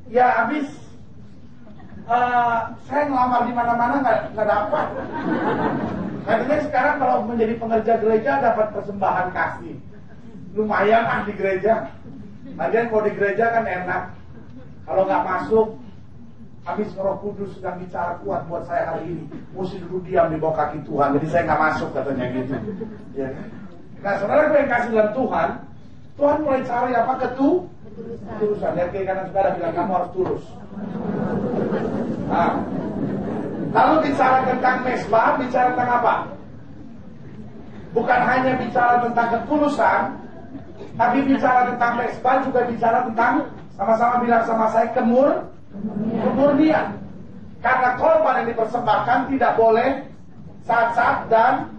Ya habis saya ngelamar di mana-mana nggak dapat. Katanya sekarang kalau menjadi pengerja gereja dapat persembahan kasih. Lumayan di gereja. Lagian kalau di gereja kan enak. Kalau nggak masuk, habis Roh Kudus sedang bicara kuat buat saya hari ini, mesti duduk diam di bawah kaki Tuhan. Jadi saya nggak masuk katanya gitu. Ya kan? Nah, saudara yang kasih dalam Tuhan, Tuhan mulai cari apa? Ketulusan. Dari kiri kanan saudara bilang kamu harus tulus. Nah, lalu bicara tentang mesbah, bicara tentang apa? Bukan hanya bicara tentang ketulusan, tapi bicara tentang mesbah juga bicara tentang Sama-sama bilang sama saya, kemurnian. Karena korban yang dipersembahkan tidak boleh cacat dan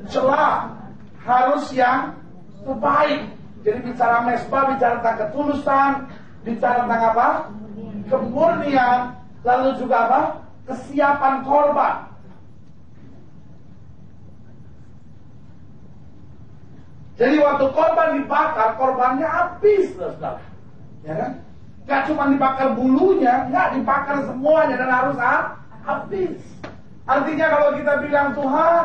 celah, harus yang terbaik. Jadi bicara mesbah, bicara tentang ketulusan, bicara tentang apa? Kemurnian, lalu juga apa? Kesiapan korban. Jadi waktu korban dibakar, korbannya habis, saudara. Ya kan? Gak cuma dibakar bulunya, gak dibakar semuanya dan harus habis. Artinya kalau kita bilang Tuhan,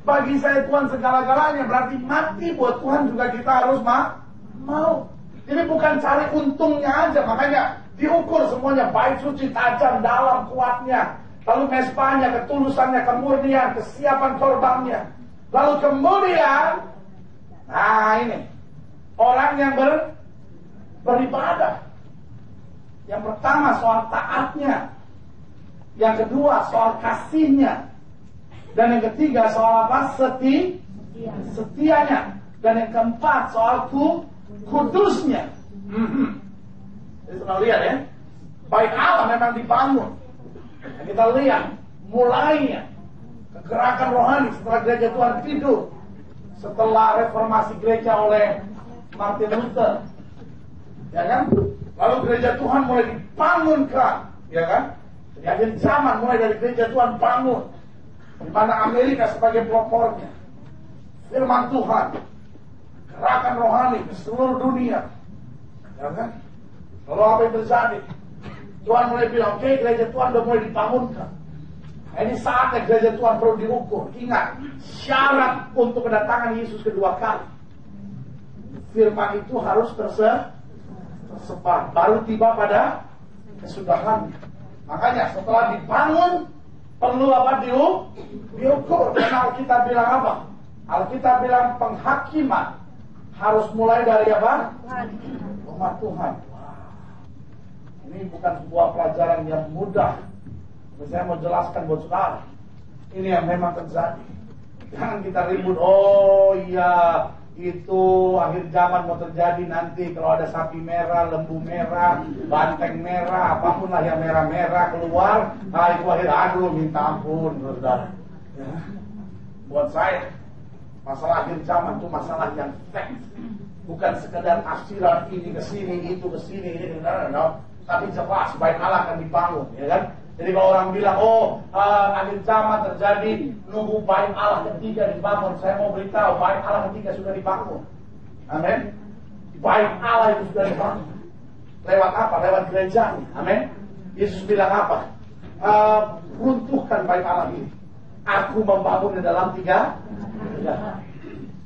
bagi saya Tuhan segala-galanya, berarti mati buat Tuhan juga kita harus mau. Ini bukan cari untungnya aja, makanya diukur semuanya, baik, suci, tajam, dalam, kuatnya. Lalu mesbahnya, ketulusannya, kemurnian, kesiapan korbannya. Lalu kemudian, nah ini, orang yang beribadah. Yang pertama soal taatnya. Yang kedua soal kasihnya. Dan yang ketiga soal apa? Setianya. Dan yang keempat soal kudusnya. Jadi kita lihat ya, bait Allah memang dibangun. Dan kita lihat mulainya kegerakan rohani setelah gereja Tuhan tidur, setelah reformasi gereja oleh Martin Luther, ya kan? Lalu gereja Tuhan mulai dibangunkan, ya kan? Di akhir zaman mulai dari gereja Tuhan bangun, di mana Amerika sebagai pelopornya, firman Tuhan, gerakan rohani ke seluruh dunia, ya kan? Lalu apa yang terjadi? Tuhan mulai bilang, oke, gereja Tuhan sudah mulai dibangunkan. Nah, ini saatnya gereja Tuhan perlu diukur. Ingat, syarat untuk kedatangan Yesus kedua kali, firman itu harus tersebar, baru tiba pada kesudahan. Makanya setelah dibangun, perlu apa? Diukur. Dan Alkitab bilang apa? Alkitab bilang penghakiman harus mulai dari apa? Umat Tuhan. Ini bukan sebuah pelajaran yang mudah. Saya mau jelaskan buat saudara. Ini yang memang terjadi. Jangan kita ribut. Oh iya, itu akhir zaman mau terjadi nanti. Kalau ada sapi merah, lembu merah, banteng merah, apapun lah yang merah-merah keluar, nah itu akhir. Aduh, minta ampun, saudara. Ya. Buat saya, masalah akhir zaman itu masalah yang fact. Bukan sekedar tafsiran ini ke sini, itu ke sini, ini ke sana, no. Tapi jelas baik Allah akan dibangun, ya kan? Jadi kalau orang bilang, akhir zaman terjadi, nunggu baik Allah ketiga dibangun. Saya mau beritahu, baik Allah ketiga sudah dibangun. Amin. Baik Allah itu sudah dibangun. Lewat apa? Lewat gerejanya. Amin. Yesus bilang apa? Runtuhkan baik Allah ini. Aku membangun di dalam tiga hari.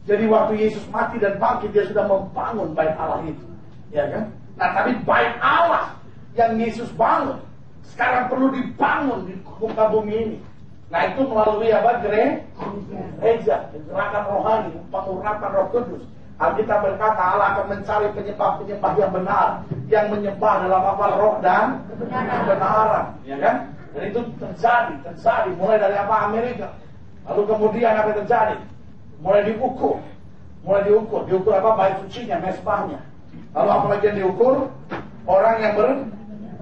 Jadi waktu Yesus mati dan bangkit, dia sudah membangun baik Allah itu, ya kan? Nah, tapi baik Allah yang Yesus bangun sekarang perlu dibangun di muka bumi ini. Nah, itu melalui apa? Gereja, gerakan rohani, pengurapan Roh Kudus. Alkitab berkata Allah akan mencari penyembah-penyembah yang benar, yang menyembah dalam apa? Roh dan kebenaran, ya kan? Dan itu terjadi mulai dari apa? Amerika. Lalu kemudian apa yang terjadi? Mulai diukur apa? Bait sucinya, mesbahnya. Lalu apalagi yang diukur? Orang yang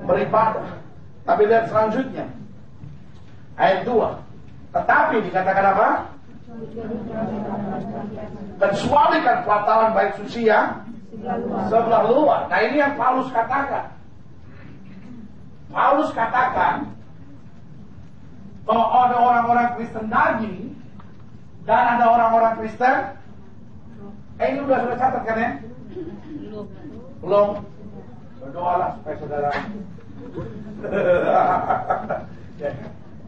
beribadah. Tapi lihat selanjutnya, ayat 2. Tetapi dikatakan apa? Kecualikan pelataran bait suci yang sebelah luar. Nah, ini yang Paulus katakan. Paulus katakan bahwa ada orang-orang Kristen daging dan ada orang-orang Kristen. Ini sudah catat kan ya? Belum. Berdoalah supaya saudara.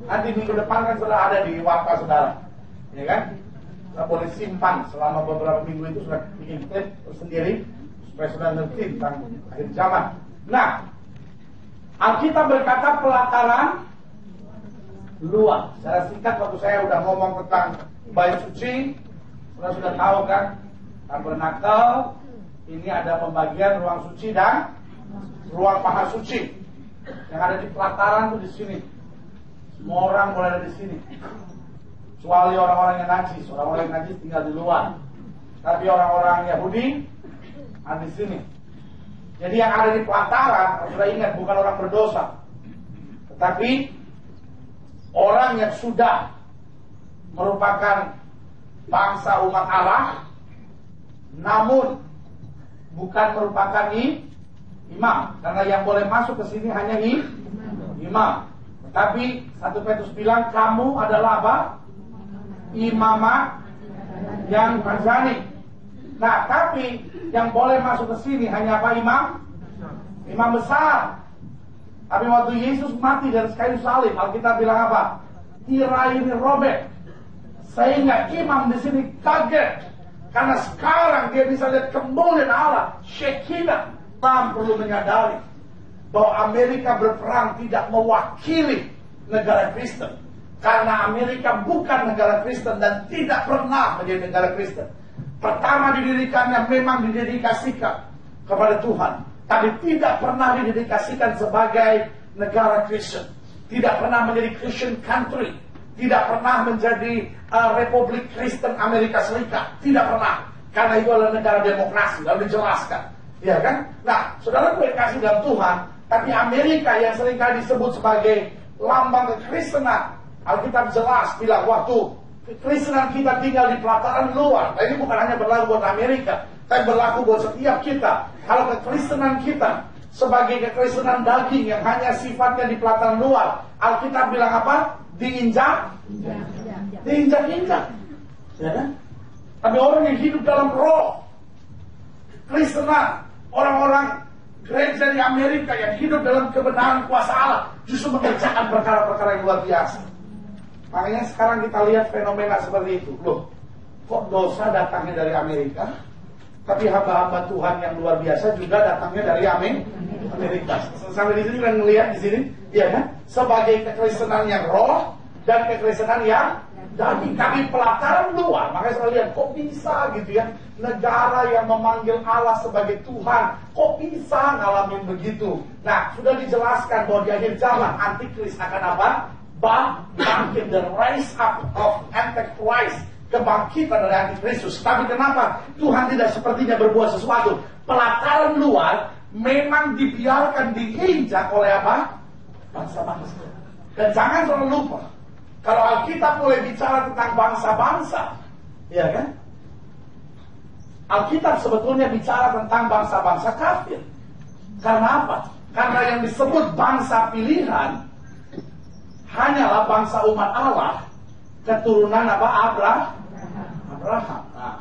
Nanti minggu depan kan sudah ada di warta saudara, ya kan? Kita boleh simpan selama beberapa minggu itu, sudah bikin klip sendiri supaya sudah ngerti tentang akhir zaman. Nah, Alkitab berkata pelataran luar. Secara singkat waktu saya udah ngomong tentang bait suci, sudah tahu kan? Tabernakel ini ada pembagian ruang suci dan ruang maha suci. Yang ada di pelataran itu di sini. Semua orang boleh ada di sini. Kecuali orang-orang yang najis. Orang-orang yang najis tinggal di luar. Tapi orang-orang Yahudi ada di sini. Jadi yang ada di pelataran, sudah ingat, bukan orang berdosa, tetapi orang yang sudah merupakan bangsa umat Allah, namun bukan merupakan imam, karena yang boleh masuk ke sini hanya imam. Tapi 1 Petrus bilang kamu adalah apa? Imamah yang majani. Nah, tapi yang boleh masuk ke sini hanya apa? Imam besar. Tapi waktu Yesus mati dari kayu salib, Alkitab bilang apa? Tirai ini robek, sehingga imam di sini kaget, karena sekarang dia bisa lihat kemuliaan Allah, Shekinah. Kita perlu menyadari bahwa Amerika berperang tidak mewakili negara Kristen, karena Amerika bukan negara Kristen dan tidak pernah menjadi negara Kristen. Pertama didirikannya memang didedikasikan kepada Tuhan, tapi tidak pernah didedikasikan sebagai negara Kristen. Tidak pernah menjadi Christian country. Tidak pernah menjadi Republik Kristen Amerika Serikat. Tidak pernah. Karena itu adalah negara demokrasi. Lalu dijelaskan. Ya kan? Nah, saudara gue kasih dalam Tuhan, tapi Amerika yang seringkali disebut sebagai lambang kekristenan, Alkitab jelas bilang waktu kekristenan kita tinggal di pelataran luar. Nah, ini bukan hanya berlaku buat Amerika, tapi berlaku buat setiap kita. Kalau kekristenan kita sebagai kekristenan daging yang hanya sifatnya di pelataran luar, Alkitab bilang apa? Diinjak-injak. Ya kan? Tapi orang yang hidup dalam roh, kekristenan, orang-orang gereja di Amerika yang hidup dalam kebenaran kuasa Allah, justru mengerjakan perkara-perkara yang luar biasa. Makanya sekarang kita lihat fenomena seperti itu. Loh, kok dosa datangnya dari Amerika, tapi hamba-hamba Tuhan yang luar biasa juga datangnya dari Amerika. Sampai di sini kan melihat di sini, ya kan? Sebagai kekristenan yang roh dan kekristenan yang daging, tapi pelataran luar. Makanya saya lihat kok bisa gitu ya, negara yang memanggil Allah sebagai Tuhan, kok bisa ngalamin begitu. Nah, sudah dijelaskan bahwa di akhir zaman antikris akan apa? Bangkit, the rise up of Antichrist, kebangkitan dari antikristus. Tapi kenapa Tuhan tidak sepertinya berbuat sesuatu? Pelataran luar memang dibiarkan diinjak oleh apa? Bangsa-bangsa. Dan jangan selalu lupa, kalau Alkitab mulai bicara tentang bangsa-bangsa, ya kan? Alkitab sebetulnya bicara tentang bangsa-bangsa kafir. Karena apa? Karena yang disebut bangsa pilihan hanyalah bangsa umat Allah, keturunan apa? Abraham. Nah,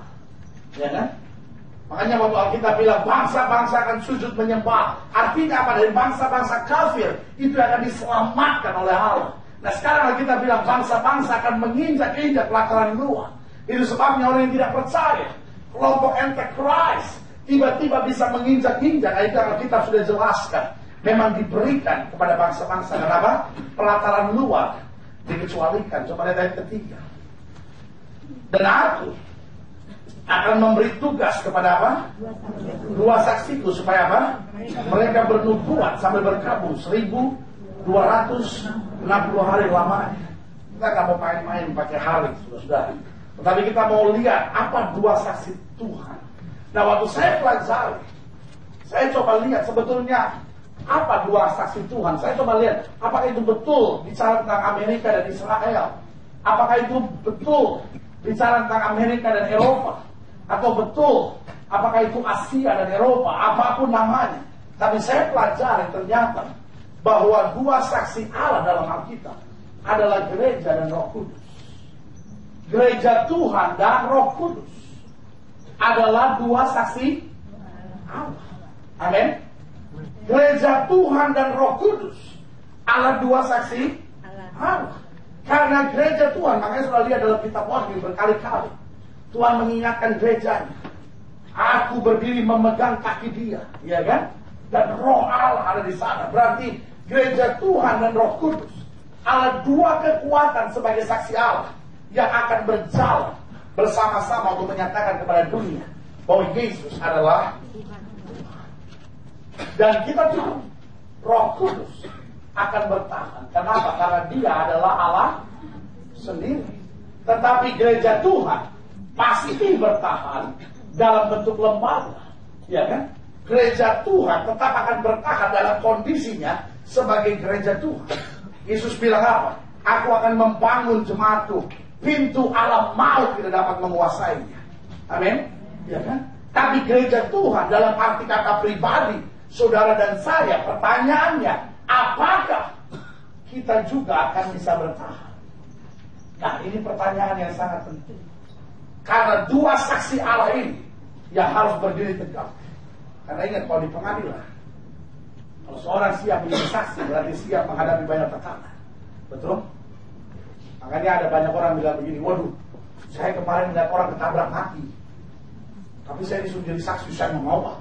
ya kan? Makanya waktu Alkitab bilang bangsa-bangsa akan sujud menyembah, artinya apa? Dari bangsa-bangsa kafir itu akan diselamatkan oleh Allah. Nah, sekarang kita bilang bangsa-bangsa akan menginjak-injak pelataran luar. Itu sebabnya orang yang tidak percaya, kelompok Antichrist tiba-tiba bisa menginjak-injak. Itu yang kita sudah jelaskan. Memang diberikan kepada bangsa-bangsa. Kenapa? Pelataran luar dikecualikan. Coba lihat ayat ketiga. Dan aku akan memberi tugas kepada apa? Dua saksiku supaya apa? Mereka bernubuat sambil berkabung 1260 hari lamanya. Kita nggak mau main-main pakai hari, sudah. Tetapi kita mau lihat apa dua saksi Tuhan. Nah, waktu saya pelajari, saya coba lihat sebetulnya apa dua saksi Tuhan. Saya coba lihat apakah itu betul bicara tentang Amerika dan Israel, apakah itu betul bicara tentang Amerika dan Eropa, atau betul apakah itu Asia dan Eropa, apapun namanya. Tapi saya pelajari ternyata bahwa dua saksi Allah dalam Alkitab adalah gereja dan Roh Kudus. Gereja Tuhan dan Roh Kudus adalah dua saksi Allah. Amin. Gereja Tuhan dan Roh Kudus adalah dua saksi Allah. Karena gereja Tuhan, makanya sudah lihat dalam kitab Wahyu berkali-kali Tuhan mengingatkan gerejanya, aku berdiri memegang kaki dia, ya kan? Dan Roh Allah ada di sana. Berarti gereja Tuhan dan Roh Kudus adalah dua kekuatan sebagai saksi Allah yang akan berjalan bersama-sama untuk menyatakan kepada dunia bahwa Yesus adalah Tuhan. Dan kita tahu Roh Kudus akan bertahan. Kenapa? Karena dia adalah Allah sendiri. Tetapi gereja Tuhan pasti bertahan dalam bentuk lembaga, ya kan? gereja Tuhan tetap akan bertahan dalam kondisinya sebagai gereja Tuhan. Yesus bilang apa? Aku akan membangun jemaatku, pintu alam maut tidak dapat menguasainya. Amin. Ya kan? Tapi gereja Tuhan dalam arti kata pribadi, saudara dan saya, pertanyaannya, apakah kita juga akan bisa bertahan? Nah, ini pertanyaan yang sangat penting. Karena dua saksi Allah ini yang harus berdiri tegak. Karena ingat, kalau di pengadilan, kalau seorang siap menjadi saksi, berarti siap menghadapi banyak tekanan. Betul? Makanya ada banyak orang bilang begini, waduh, saya kemarin melihat orang ketabrak mati, tapi saya disuruh jadi saksi, saya mau apa?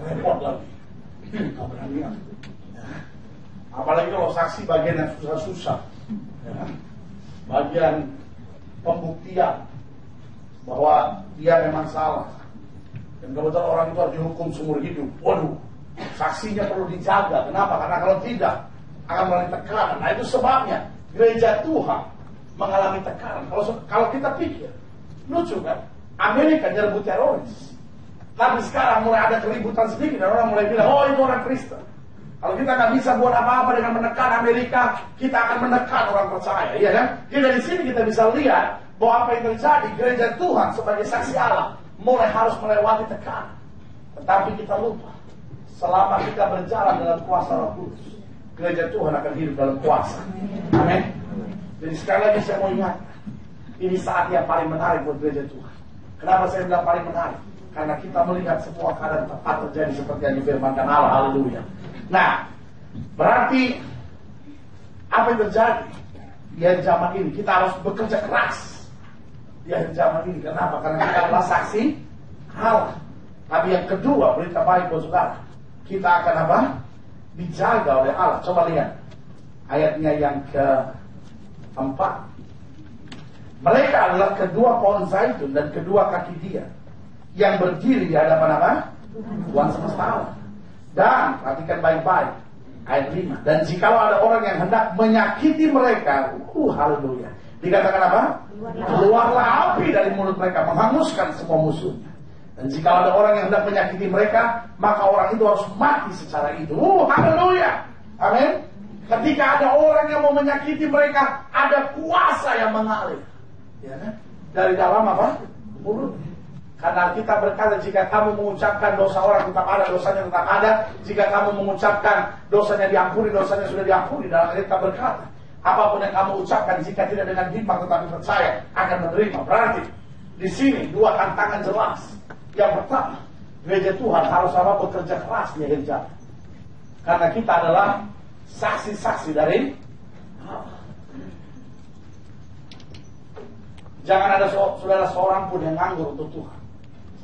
Repot lagi. Gak berani ya. Apalagi kalau saksi bagian yang susah-susah, ya. Bagian pembuktian bahwa dia memang salah, dan kebetulan orang itu harus dihukum seumur hidup. Waduh, saksinya perlu dijaga. Kenapa? Karena kalau tidak akan mengalami tekanan. Nah, itu sebabnya gereja Tuhan mengalami tekanan. Kalau kita pikir, lucu kan? Amerika nyerbu teroris, tapi sekarang mulai ada keributan sedikit dan orang mulai bilang, oh itu orang Kristen. Kalau kita nggak bisa buat apa-apa dengan menekan Amerika, kita akan menekan orang percaya, iya kan? Jadi dari sini kita bisa lihat bahwa apa yang terjadi, gereja Tuhan sebagai saksi Allah mulai harus melewati tekanan. Tetapi kita lupa, selama kita berjalan dalam kuasa Roh Kudus, gereja Tuhan akan hidup dalam kuasa. Amin. Jadi sekali lagi saya mau ingat, ini saat yang paling menarik buat gereja Tuhan. Kenapa saya bilang paling menarik? Karena kita melihat semua keadaan tepat terjadi seperti yang difirmankan Allah. Haleluya. Nah, berarti apa yang terjadi di akhir zaman ini? Kita harus bekerja keras di akhir zaman ini. Kenapa? Karena kita adalah saksi Allah. Tapi yang kedua, berita baik buat saudara, kita akan apa? Dijaga oleh Allah. Coba lihat ayatnya yang keempat. Mereka adalah kedua pohon zaitun dan kedua kaki dia yang berdiri di hadapan apa? Tuhan semesta alam. Dan perhatikan baik-baik ayat 5. Dan jikalau ada orang yang hendak menyakiti mereka, haleluya, dikatakan apa? Keluarlah api dari mulut mereka, menghanguskan semua musuhnya. Dan jikalau ada orang yang hendak menyakiti mereka, maka orang itu harus mati secara itu. Haleluya. Amin. Ketika ada orang yang mau menyakiti mereka, ada kuasa yang mengalir, ya kan? Dari dalam apa? Mulut. Karena kita berkata, jika kamu mengucapkan dosa orang tetap ada, dosanya tetap ada. Jika kamu mengucapkan dosanya diampuni, dosanya sudah diampuni. Dalam ayat kita berkata, apapun yang kamu ucapkan, jika tidak dengan bimbang tetapi percaya, akan menerima. Berarti di sini dua tantangan jelas. Yang pertama, gereja Tuhan harus apa? Bekerja keras di akhir zaman. Karena kita adalah saksi-saksi dari Allah. Jangan ada saudara seorang pun yang nganggur untuk Tuhan.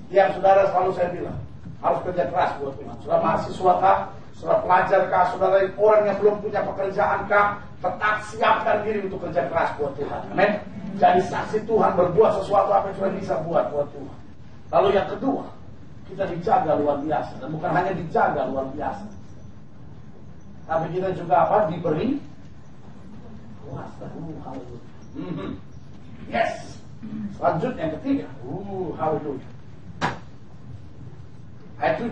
Yang saudara selalu saya bilang, harus kerja keras buat Tuhan. Saudara mahasiswa kah? Saudara pelajar kah? Saudara orang yang belum punya pekerjaan kah? Tetap siapkan diri untuk kerja keras buat Tuhan. Amin. Jadi saksi Tuhan, berbuat sesuatu apa yang sudah bisa buat Tuhan. Lalu yang kedua, kita dijaga luar biasa. Dan bukan hanya dijaga luar biasa, tapi kita juga apa? Diberi kuasa. Haleluya. Yes. Selanjutnya yang ketiga, haleluya. Ayat 7.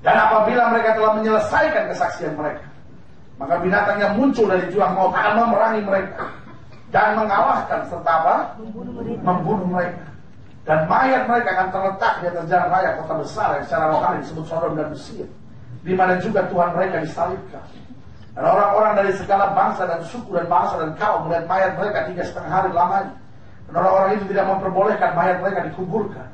Dan apabila mereka telah menyelesaikan kesaksian mereka, maka binatang yang muncul dari juang maut akan memerangi mereka dan mengalahkan serta apa? Membunuh mereka. Dan mayat mereka akan terletak di atas jalan raya kota besar yang secara rohani disebut Sodom dan Mesir, di mana juga Tuhan mereka disalibkan. Dan orang-orang dari segala bangsa dan suku dan bangsa dan kaum melihat mayat mereka 3,5 hari lamanya. Dan orang-orang itu tidak memperbolehkan mayat mereka dikuburkan.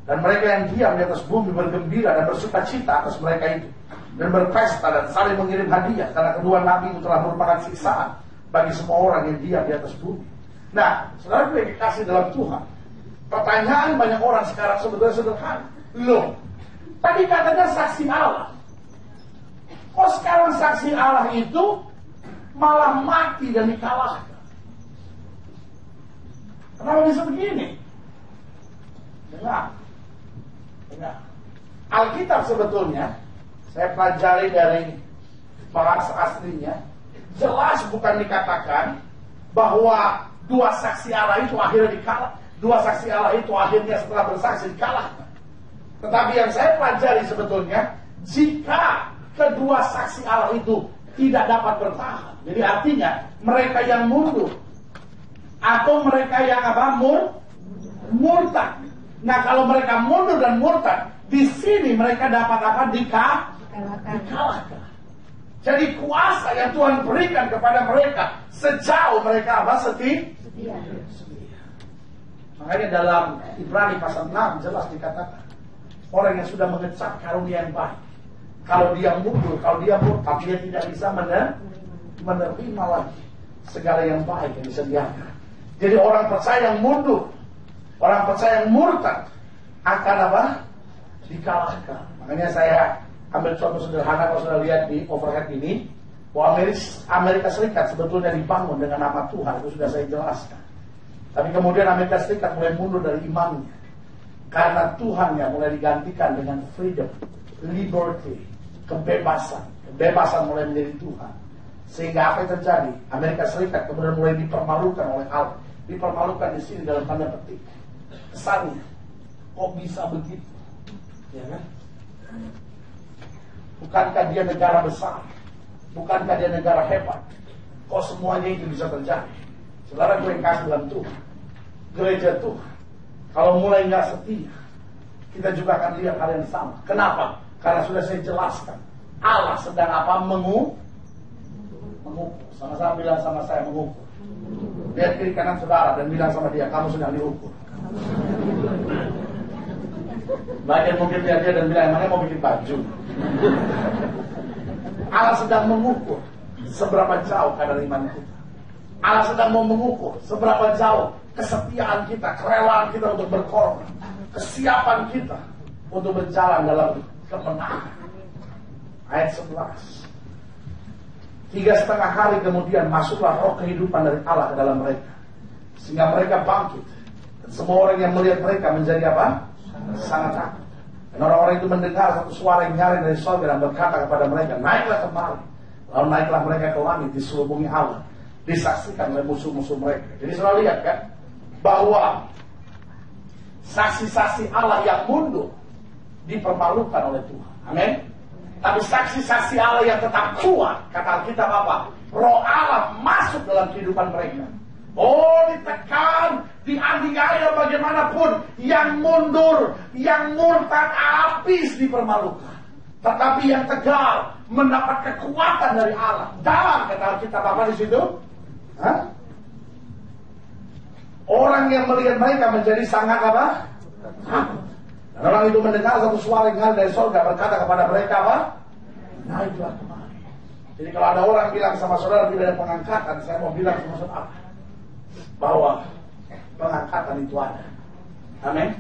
Dan mereka yang diam di atas bumi bergembira dan bersuka cita atas mereka itu, dan berpesta dan saling mengirim hadiah, karena kedua nabi itu telah merupakan siksaan bagi semua orang yang diam di atas bumi. Nah, saudara yang dikasih dalam Tuhan, pertanyaan banyak orang sekarang sebetulnya sederhana. Loh, tadi katanya saksi Allah, kok sekarang saksi Allah itu malah mati dan dikalahkan? Kenapa bisa begini? Dengar. Alkitab sebetulnya, saya pelajari dari bahasa aslinya, jelas bukan dikatakan bahwa dua saksi Allah itu akhirnya dikalah. Dua saksi Allah itu akhirnya setelah bersaksi dikalahkan. Tetapi yang saya pelajari sebetulnya, jika kedua saksi Allah itu tidak dapat bertahan, jadi artinya mereka yang mundur atau mereka yang murtad. Nah, kalau mereka mundur dan murtad, di sini mereka dapat apa? Dikalahkan. Jadi kuasa yang Tuhan berikan kepada mereka sejauh mereka setia. Makanya dalam Ibrani pasal 6 jelas dikatakan, orang yang sudah mengecap karunia yang baik, kalau dia mundur, kalau dia murtad, dia tidak bisa menerima lagi segala yang baik yang disediakan. Jadi orang percaya yang mundur, orang percaya yang murtad akan apa? Dikalahkan. Makanya saya ambil contoh sederhana, kalau sudah lihat di overhead ini, bahwa Amerika Serikat sebetulnya dibangun dengan nama Tuhan, itu sudah saya jelaskan. Tapi kemudian Amerika Serikat mulai mundur dari imannya, karena Tuhannya mulai digantikan dengan freedom, liberty, kebebasan mulai menjadi Tuhan. Sehingga apa yang terjadi? Amerika Serikat kemudian mulai dipermalukan oleh Allah. Dipermalukan di sini dalam tanda petik. Kesannya, kok bisa begitu? Ya kan? Bukankah dia negara besar? Bukankah dia negara hebat? Kok semuanya itu bisa terjadi? Saudara, gue yang kasih dalam Tuhan, gereja Tuhan, kalau mulai nggak setia, kita juga akan lihat hal yang sama. Kenapa? Karena sudah saya jelaskan, Allah sedang apa? Mengukur. Sama-sama bilang sama saya, mengukur. Lihat kiri kanan saudara dan bilang sama dia, kamu sedang diukur. Bagian mungkin lihat dia dan bilang, emangnya mau bikin baju? Allah sedang mengukur seberapa jauh kadar iman kita. Allah sedang mau mengukur seberapa jauh kesetiaan kita, kerelaan kita untuk berkorban, kesiapan kita untuk berjalan dalam kemenangan. Ayat 11. 3,5 hari kemudian masuklah roh kehidupan dari Allah ke dalam mereka, sehingga mereka bangkit. Dan semua orang yang melihat mereka menjadi apa? Sangat takut. Dan orang-orang itu mendengar satu suara yang nyaring dari surga dan berkata kepada mereka, naiklah kemari. Lalu naiklah mereka ke langit, diselubungi Allah, disaksikan oleh musuh-musuh mereka. Jadi saudara lihat kan, bahwa saksi-saksi Allah yang mundur dipermalukan oleh Tuhan. Amin. Tapi saksi-saksi Allah yang tetap kuat, kata Alkitab apa? Roh Allah masuk dalam kehidupan mereka. Oh, ditekan, dianiaya bagaimanapun, yang mundur, yang murtad habis dipermalukan. Tetapi yang tegar mendapat kekuatan dari Allah. Dalam kata Alkitab apa di situ? Hah? Orang yang melihat mereka menjadi sangat apa? Takut. Dan orang itu mendengar satu suara yang dari surga berkata kepada mereka apa? Naiklah kemari. Jadi kalau ada orang bilang sama saudara tidak ada pengangkatan, saya mau bilang sama saudara bahwa pengangkatan itu ada. Amin.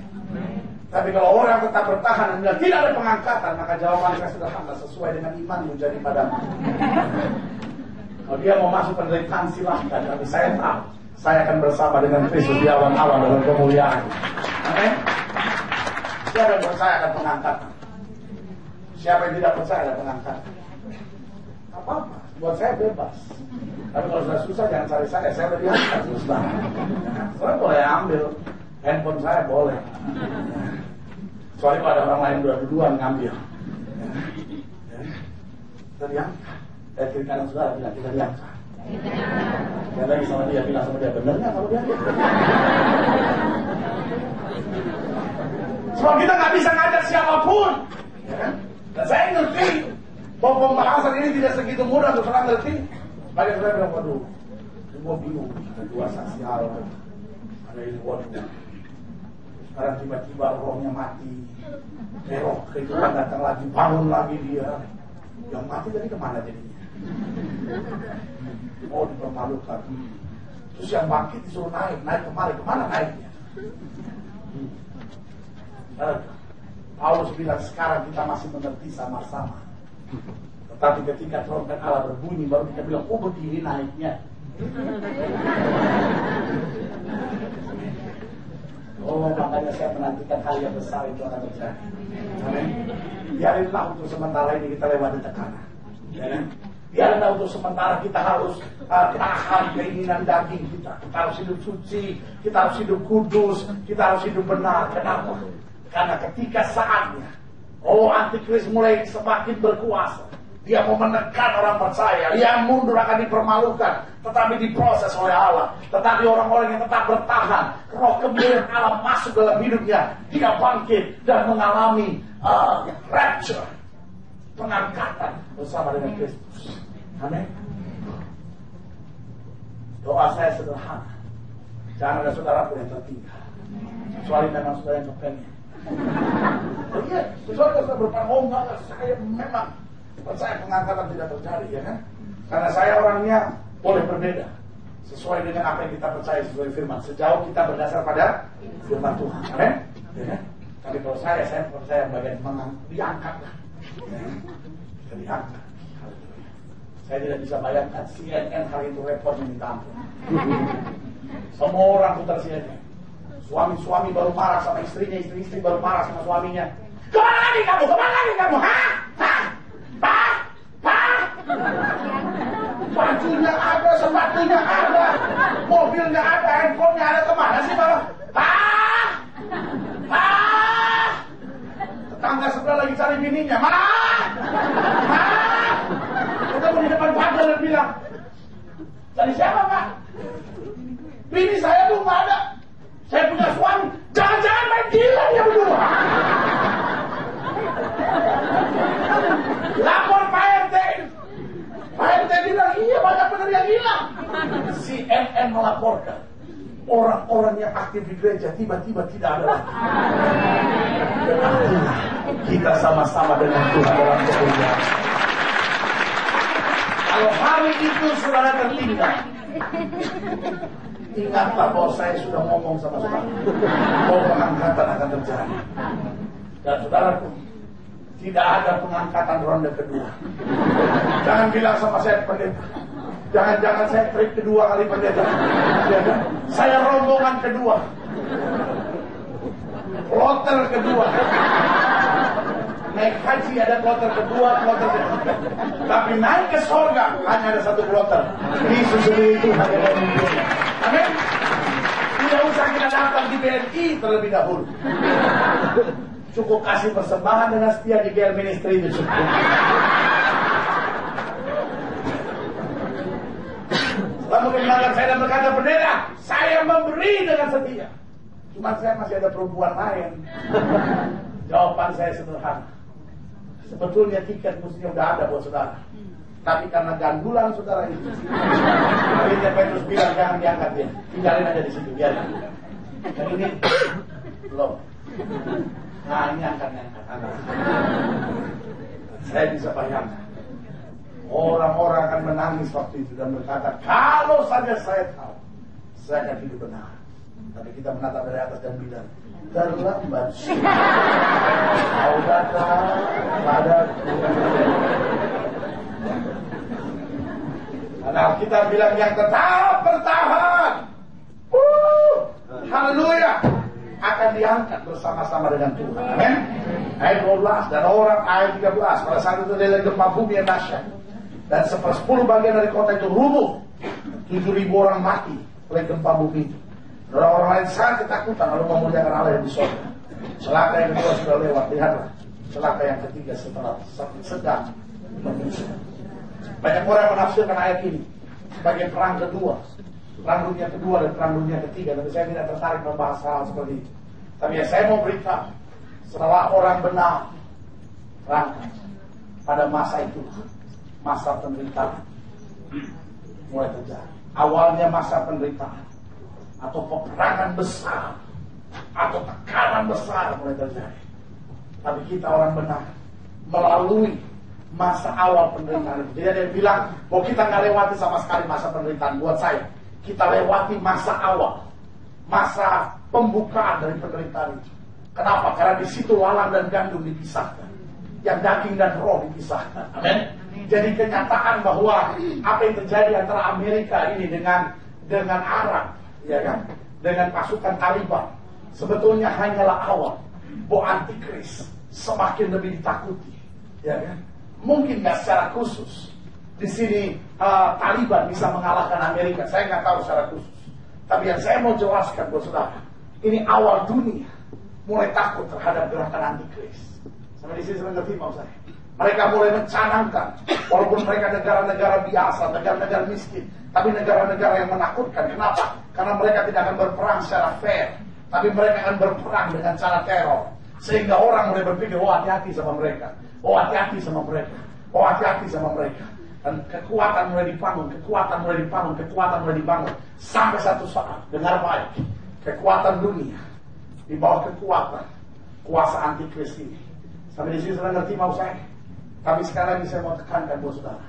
Tapi kalau orang tetap bertahan dan bilang tidak ada pengangkatan, maka jawaban mereka sederhana, sesuai dengan iman menjadi padamu. Kalau dia mau masuk penderitaan silahkan, tapi saya tahu saya akan bersama dengan Kristus di awan-awan dalam kemuliaan. Amin. Siapa yang percaya akan pengangkatan? Siapa yang tidak percaya akan pengangkatan? Apa-apa, buat saya bebas. Tapi kalau sudah susah jangan cari saya lebih angkat susah. Saya boleh ambil handphone saya, boleh. Soalnya kalau ada orang lain dua-duaan ngambil. Kita diangkat. Dan kiri kanan saudara bilang kita diangkat. Dan lagi sama dia bilang sama dia, benernya kalau dia sebab kita nggak bisa ngajak siapapun, ya kan? Dan saya ngerti bahwa pembahasan ini tidak segitu mudah untuk orang ngerti. Bagi saya bilang, waduh, semua bingung. Ada dua saksi Allah, ada ini, waduh. Sekarang tiba-tiba rohnya mati, roh kehidupan datang lagi, bangun lagi dia. Yang mati tadi kemana jadinya? Oh, dipermalukan. Terus yang bangkit disuruh naik kemari, kemana naiknya? Paulus bilang sekarang kita masih mengerti sama-sama. Tetapi ketika trompet Allah berbunyi baru kita bilang, oh begini naiknya. Oh, makanya saya menantikan hal yang besar itu akan terjadi. Amin. Biarinlah untuk sementara ini kita lewati tekanan. Biarinlah untuk sementara kita harus tahan keinginan daging kita. Kita harus hidup suci, kita harus hidup kudus, kita harus hidup benar. Kenapa? Karena ketika saatnya antikris mulai semakin berkuasa, dia mau menekan orang percaya, yang mundur akan dipermalukan, tetapi diproses oleh Allah. Tetapi orang-orang yang tetap bertahan, roh kemuliaan Allah masuk dalam hidupnya, dia bangkit dan mengalami rapture, pengangkatan bersama dengan Kristus. Amin. Doa saya sederhana, jangan ada saudara pun yang tertinggal, kecuali memang saudara yang kepengen. Iya, saudara sudah berpanggung, saya memang percaya pengangkatan tidak terjadi, ya kan? Karena saya orangnya boleh berbeda sesuai dengan apa yang kita percaya sesuai firman, sejauh kita berdasar pada firman Tuhan. Amin. Ya kan? Tapi kalau saya percaya bagian diangkat lah, ya. Kita diangkat. Saya tidak bisa bayangkan CNN hari itu reportnya minta ampun. Semua orang putar CNN. Suami baru marah sama istrinya, istri baru marah sama suaminya. Kemana lagi kamu? Hah? Bajunya ada, sepatunya ada, mobilnya ada, handphonenya ada, kemana sih Bapak? Pak! Tetangga sebelah lagi cari bininya, ketemu di depan pagar dan bilang, cari siapa Pak? Bini saya tuh nggak ada, saya punya suami, jangan-jangan main gila dia berdua. Lapor Pak RT. Pak RT bilang, iya banyak benar yang hilang. CNN melaporkan orang-orang yang aktif di gereja tiba-tiba tidak ada lagi. Dan artinya kita sama-sama dengan Tuhan dalam kemuliaan. Kalau hari itu saudara tertinggal, ingatlah bahwa saya sudah ngomong sama saudara bahwa pengangkatan akan terjadi. Dan saudaraku, tidak ada pengangkatan ronde kedua. Jangan bilang sama saya, pendeta, jangan-jangan saya trik kedua kali pendeta. Ya, saya rombongan kedua, kloter kedua. Naik haji ada kloter kedua, kloter ketiga. Tapi naik ke sorga hanya ada satu kloter. Yesus sendiri itu hanya memimpin. Amin. Tidak usah kita datang di BNI terlebih dahulu. Cukup kasih persembahan dengan setia di GL Ministry itu cukup. Setelah mengenalkan saya dan berkata, pendeta, saya memberi dengan setia. Cuma saya masih ada perempuan lain. Jawaban saya sederhana. Sebetulnya tiket mestinya udah ada buat saudara. Tapi karena gandulan saudara itu, akhirnya Petrus bilang jangan diangkat dia, tinggalin aja di situ, biarin. Dan ini belum. Nah ini angkat. Saya bisa bayangkan orang-orang akan menangis waktu itu dan berkata, kalau saja saya tahu, saya akan hidup benar. Tapi kita menatap dari atas dan bilang, terlambat kau datang padaku. Karena kita bilang yang tetap bertahan, haleluya, akan diangkat bersama-sama dengan Tuhan. Amin. Ayat 12 dan orang ayat 13. Pada saat itu ada gempa bumi yang dahsyat dan 1/10 bagian dari kota itu rubuh. 7.000 orang mati oleh gempa bumi itu. Orang-orang lain sangat ketakutan lalu memuliakan Allah yang di surga. Celaka yang kedua sudah lewat, lihatlah. Celaka yang ketiga setelah sedang menyusul. Banyak orang menafsirkan ayat ini sebagai perang kedua, perang dunia kedua dan perang dunia ketiga. Tapi saya tidak tertarik membahas hal seperti itu. Tapi ya saya mau beritahu, setelah orang benar berangkat pada masa itu, masa penderitaan mulai terjadi. Awalnya masa penderitaan atau peperangan besar atau tekanan besar mulai terjadi. Tapi kita orang benar melalui masa awal penderitaan itu. Jadi ada yang bilang bahwa kita nggak lewati sama sekali masa penderitaan. Buat saya, kita lewati masa awal, masa pembukaan dari penderitaan itu. Kenapa? Karena di situ lalang dan gandum dipisahkan, yang daging dan roh dipisahkan. Amin. Jadi kenyataan bahwa apa yang terjadi antara Amerika ini dengan Arab, ya kan, dengan pasukan Taliban, sebetulnya hanyalah awal bahwa antikris semakin lebih ditakuti, ya kan. Mungkin nggak secara khusus di sini Taliban bisa mengalahkan Amerika, saya nggak tahu secara khusus. Tapi yang saya mau jelaskan buat saudara, ini awal dunia mulai takut terhadap gerakan antikris. Sampai di sini saya ngerti mau saya. Mereka mulai mencanangkan, walaupun mereka negara-negara biasa, negara-negara miskin, tapi negara-negara yang menakutkan. Kenapa? Karena mereka tidak akan berperang secara fair, tapi mereka akan berperang dengan cara teror. Sehingga orang mulai berpikir, oh hati-hati sama mereka, oh hati-hati sama mereka, oh hati-hati sama mereka. Dan kekuatan mulai dibangun, kekuatan mulai dibangun, kekuatan mulai dibangun. Sampai satu saat, dengar baik, kekuatan dunia di bawah kekuatan kuasa antikris ini. Sampai di sini sudah ngerti mau saya. Tapi sekali lagi saya mau tekankan buat saudara,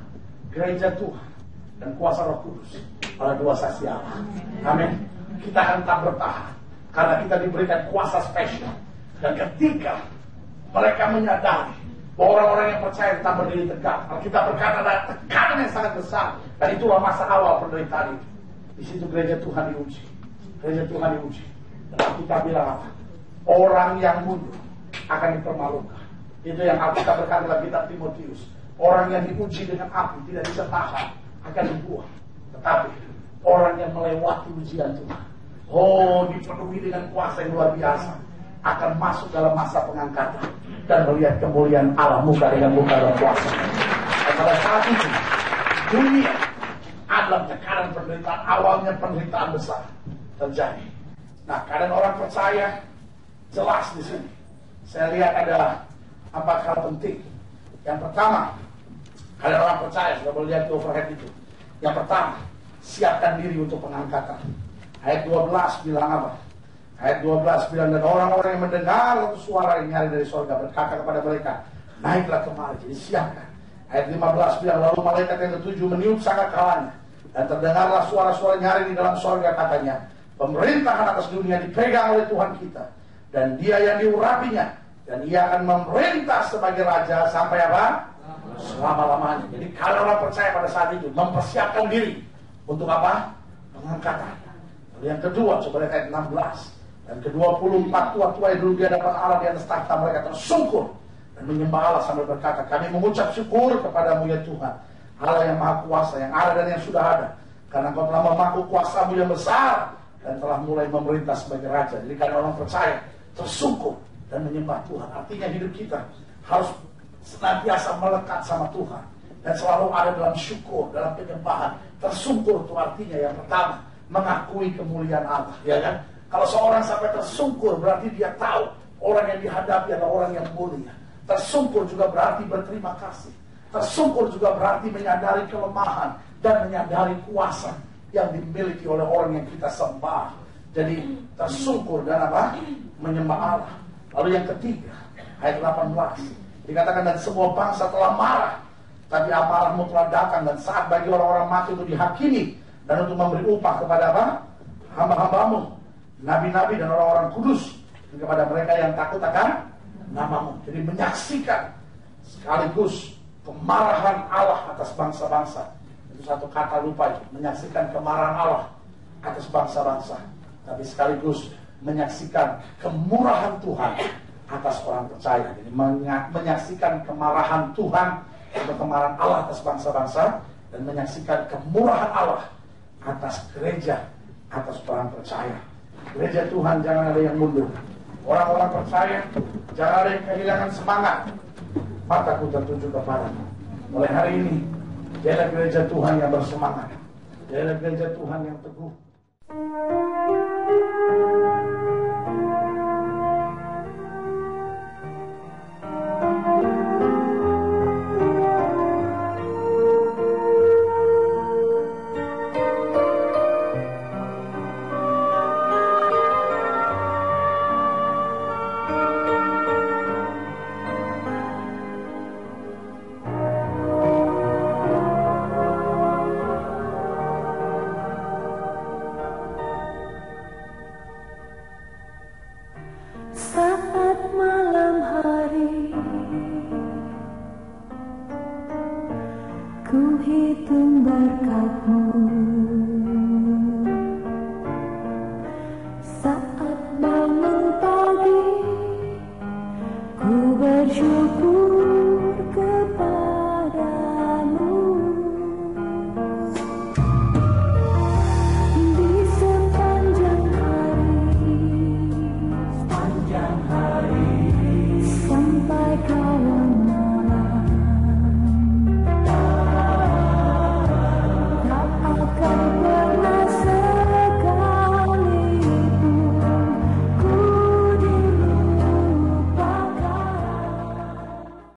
gereja Tuhan dan kuasa Roh Kudus pada dua saksi Allah. Amin. Kita akan tetap bertahan karena kita diberikan kuasa spesial. Dan ketika mereka menyadari bahwa orang-orang yang percaya tetap berdiri tegak, kita berkata ada tekanan yang sangat besar, dan itulah masa awal penderitaan itu. Di situ gereja Tuhan diuji, gereja Tuhan diuji. Dan kita bilang apa? Orang yang mundur akan dipermalukan. Itu yang Alkitab berkata dalam kitab Timotius. Orang yang diuji dengan api tidak bisa tahan, akan dibuang. Tetapi orang yang melewati ujian Tuhan, dipenuhi dengan kuasa yang luar biasa, akan masuk dalam masa pengangkatan dan melihat kemuliaan Allah muka dengan muka dan kuasa. Dan pada saat itu dunia adalah tekanan penderitaan, awalnya penderitaan besar terjadi. Nah, keadaan orang percaya jelas di sini. Saya lihat ada 4 hal penting. Yang pertama, kalian orang percaya, sudah boleh lihat di overhead itu. Yang pertama, siapkan diri untuk pengangkatan. Ayat 12 bilang apa? Ayat 12 bilang, dan orang-orang yang mendengar suara yang nyari dari surga berkata kepada mereka, naiklah kemari. Jadi siapkan. Ayat 15 bilang, lalu malaikat yang ketujuh meniup sangkakalanya, dan terdengarlah suara-suara nyari di dalam surga, katanya, pemerintahan atas dunia dipegang oleh Tuhan kita, dan Dia yang diurapinya, dan Ia akan memerintah sebagai raja sampai apa? Selama-lamanya. Jadi kalau orang percaya pada saat itu mempersiapkan diri untuk apa? Pengangkatan. Lalu yang kedua, coba lihat ayat 16. Dan ke-24 tua-tua yang dulu di hadapan Allah di atas takhta, mereka tersungkur dan menyembah Allah sambil berkata, kami mengucap syukur kepadamu ya Tuhan, Allah yang maha kuasa, yang ada dan yang sudah ada, karena Engkau telah memaku kuasamu yang besar dan telah mulai memerintah sebagai raja. Jadi kalau orang percaya tersungkur dan menyembah Tuhan, artinya hidup kita harus senantiasa melekat sama Tuhan dan selalu ada dalam syukur, dalam penyembahan. Tersungkur itu artinya yang pertama mengakui kemuliaan Allah, ya kan? Kalau seorang sampai tersungkur berarti dia tahu orang yang dihadapi adalah orang yang mulia. Tersungkur juga berarti berterima kasih. Tersungkur juga berarti menyadari kelemahan dan menyadari kuasa yang dimiliki oleh orang yang kita sembah. Jadi tersungkur dan apa? Menyembah Allah. Lalu yang ketiga, ayat 18 dikatakan, dan semua bangsa telah marah, tapi amarahmu telah datang, dan saat bagi orang-orang mati untuk dihakimi dan untuk memberi upah kepada apa? Hamba-hambamu, nabi-nabi dan orang-orang kudus, dan kepada mereka yang takut akan namamu. Jadi menyaksikan sekaligus kemarahan Allah atas bangsa-bangsa. Itu satu kata lupa itu, menyaksikan kemarahan Allah atas bangsa-bangsa, tapi sekaligus menyaksikan kemurahan Tuhan atas orang percaya. Jadi menyaksikan kemarahan Tuhan atau kemarahan Allah atas bangsa-bangsa, dan menyaksikan kemurahan Allah atas gereja, atas orang percaya. Gereja Tuhan jangan ada yang mundur. Orang-orang percaya jangan ada yang kehilangan semangat. Mataku tertuju kepadamu. Mulai hari ini jadilah gereja Tuhan yang bersemangat, jadilah gereja Tuhan yang teguh.